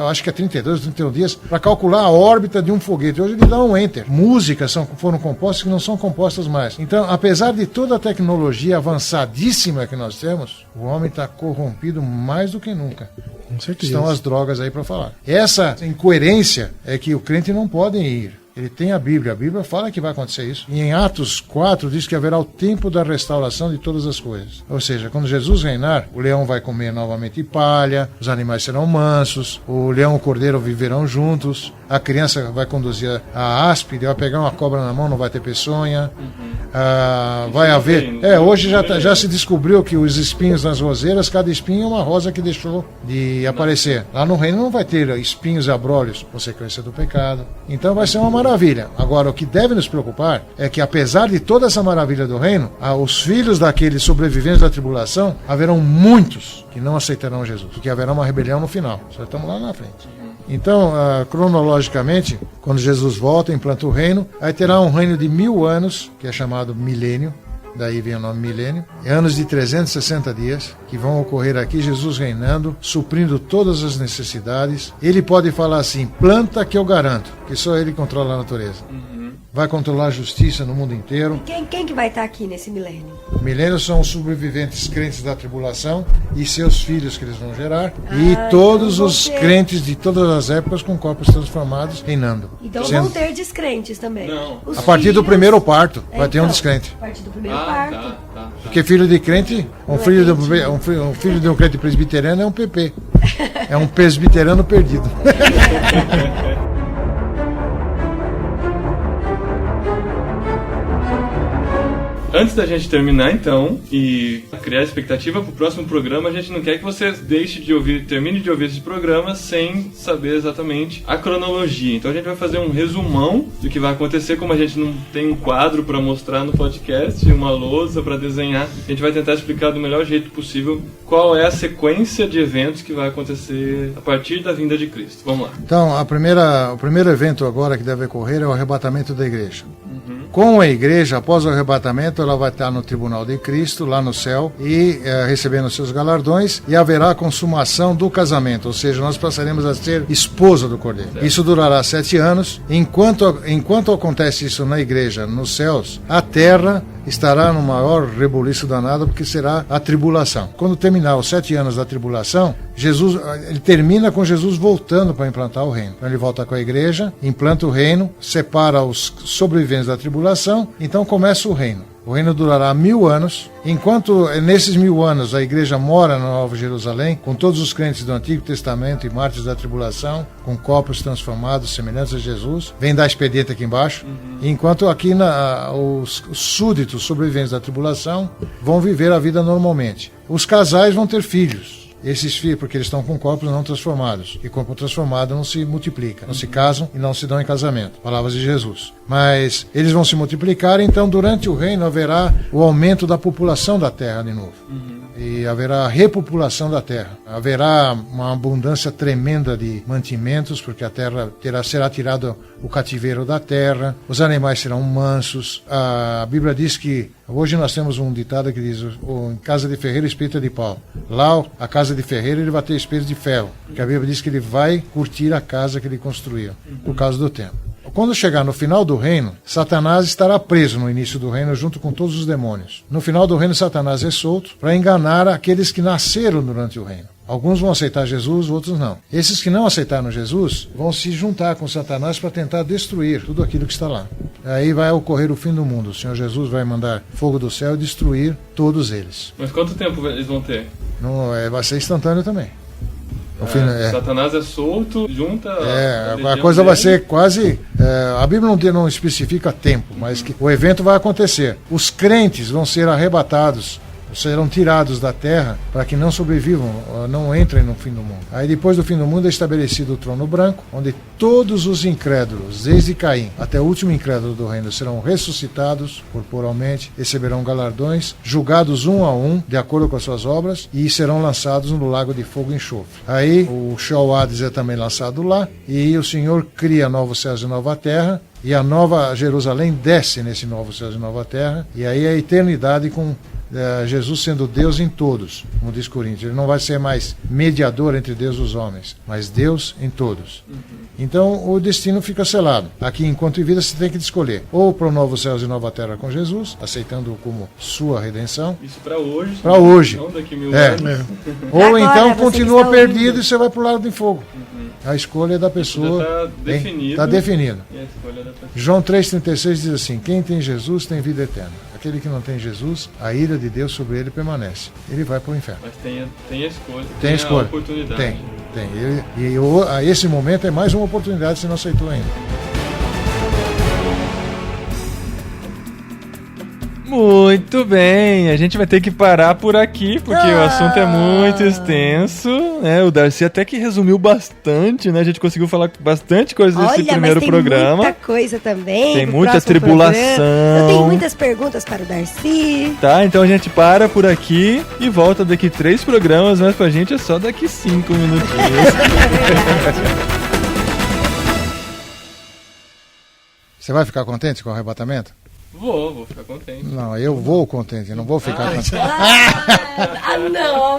acho que é 32, 31 dias, para calcular a órbita de um foguete. Hoje ele dá um enter. Músicas foram compostas que não são compostas mais. Então, apesar de toda a tecnologia avançadíssima que nós temos, o homem está corrompido mais do que nunca. Com certeza. Estão as drogas aí para falar. Essa incoerência é que o crente não pode ir. Ele tem a Bíblia fala que vai acontecer isso. E em Atos 4 diz que haverá o tempo da restauração de todas as coisas. Ou seja, quando Jesus reinar, o leão vai comer novamente palha, os animais serão mansos, o leão e o cordeiro viverão juntos, a criança vai conduzir a áspide, vai pegar uma cobra na mão, não vai ter peçonha. vai haver... hoje já se descobriu que os espinhos nas roseiras, cada espinho é uma rosa que deixou de aparecer. Lá no reino não vai ter espinhos e abrolhos, consequência do pecado. Então vai ser uma maravilha. Agora, o que deve nos preocupar é que, apesar de toda essa maravilha do reino, os filhos daqueles sobreviventes da tribulação, haverão muitos que não aceitarão Jesus, porque haverá uma rebelião no final. Só estamos lá na frente. Então, cronologicamente, quando Jesus volta, implanta o reino, aí terá um reino de 1000 anos, que é chamado milênio, daí vem o nome milênio, anos de 360 dias, que vão ocorrer aqui, Jesus reinando, suprindo todas as necessidades. Ele pode falar assim, planta que eu garanto, que só ele controla a natureza. Vai controlar a justiça no mundo inteiro. E quem que vai estar aqui nesse milênio? O milênio são os sobreviventes crentes da tribulação e seus filhos que eles vão gerar. E todos então os crentes de todas as épocas com corpos transformados reinando. Então vão ter descrentes também. Não. Os a partir filhos... do primeiro parto vai ter um então, descrente. A partir do primeiro parto. Tá. Porque filho de crente, um filho de um crente presbiteriano é um PP. É um presbiteriano perdido. Antes da gente terminar, então, e criar expectativa pro próximo programa, a gente não quer que você termine de ouvir esse programa sem saber exatamente a cronologia. Então a gente vai fazer um resumão do que vai acontecer, como a gente não tem um quadro para mostrar no podcast, uma lousa para desenhar, a gente vai tentar explicar do melhor jeito possível qual é a sequência de eventos que vai acontecer a partir da vinda de Cristo. Vamos lá. Então, o primeiro evento agora que deve ocorrer é o arrebatamento da igreja. Com a igreja, após o arrebatamento, ela vai estar no tribunal de Cristo, lá no céu, e recebendo seus galardões, e haverá a consumação do casamento, ou seja, nós passaremos a ser esposa do Cordeiro. Certo. Isso durará 7 anos. Enquanto acontece isso na igreja, nos céus, a terra estará no maior rebuliço danado, porque será a tribulação. Quando terminar os 7 anos da tribulação, ele termina com Jesus voltando para implantar o reino. Então ele volta com a igreja, implanta o reino, separa os sobreviventes da tribulação, então começa o reino. O reino durará 1000 anos. Enquanto nesses 1000 anos a igreja mora na Nova Jerusalém, com todos os crentes do Antigo Testamento e mártires da tribulação, com corpos transformados, semelhantes a Jesus, vem dar expediente aqui embaixo. Enquanto aqui os súditos sobreviventes da tribulação vão viver a vida normalmente. Os casais vão ter filhos. Esses filhos, porque eles estão com corpos não transformados. E corpo transformado não se multiplica. Não se casam e não se dão em casamento. Palavras de Jesus. Mas eles vão se multiplicar, então durante o reino haverá o aumento da população da terra de novo. E haverá a repopulação da terra. Haverá uma abundância tremenda de mantimentos, porque a terra será tirado o cativeiro da terra, os animais serão mansos. A Bíblia diz que, hoje nós temos um ditado que diz, em casa de ferreiro, espeta de pau. Lá, a casa de ferreiro, ele vai ter espelho de ferro, porque a Bíblia diz que ele vai curtir a casa que ele construiu, por causa do tempo. Quando chegar no final do reino, Satanás estará preso no início do reino junto com todos os demônios. No final do reino, Satanás é solto para enganar aqueles que nasceram durante o reino. Alguns vão aceitar Jesus, outros não. Esses que não aceitaram Jesus vão se juntar com Satanás para tentar destruir tudo aquilo que está lá. Aí vai ocorrer o fim do mundo. O Senhor Jesus vai mandar fogo do céu e destruir todos eles. Mas quanto tempo eles vão ter? Não, vai ser instantâneo também. Satanás é solto, junta... a coisa vai ser quase... a Bíblia não especifica tempo, mas que o evento vai acontecer. Os crentes vão ser arrebatados, serão tirados da terra para que não sobrevivam, não entrem no fim do mundo. Aí depois do fim do mundo é estabelecido o trono branco, onde todos os incrédulos, desde Caim até o último incrédulo do reino, serão ressuscitados corporalmente, receberão galardões, julgados um a um, de acordo com as suas obras, e serão lançados no lago de fogo e enxofre. Aí o Sheol Hades é também lançado lá, e o Senhor cria novos céus e nova terra, e a nova Jerusalém desce nesse novo céus e nova terra, e aí a eternidade com Jesus sendo Deus em todos, como diz Coríntios. Ele não vai ser mais mediador entre Deus e os homens, mas Deus em todos. Então o destino fica selado. Aqui, enquanto em vida, você tem que escolher ou para o novo céus e nova terra com Jesus, aceitando-o como sua redenção. Isso para hoje. Para hoje. Não daqui 1000 anos. Ou agora, então continua perdido ouvindo. e você vai para o lado de fogo. A escolha é da pessoa. Está definido. Está definido. E a escolha da pessoa. João 3,36 diz assim: quem tem Jesus tem vida eterna. Aquele que não tem Jesus, a ira de Deus sobre ele permanece. Ele vai para o inferno. Mas tem a escolha. Tem a escolha. A oportunidade. Tem. A esse momento é mais uma oportunidade, se não aceitou ainda. Muito bem, a gente vai ter que parar por aqui, porque o assunto é muito extenso, né? O Darcy até que resumiu bastante, né? A gente conseguiu falar bastante coisa desse primeiro programa. Tem muita coisa também. Tem muita tribulação. Eu tenho muitas perguntas para o Darcy. Tá, então a gente para por aqui e volta daqui 3 programas, mas pra gente é só daqui 5 minutinhos. Você vai ficar contente com o arrebatamento? Vou ficar contente. Não, eu vou contente, eu não vou ficar contente. Não, amor.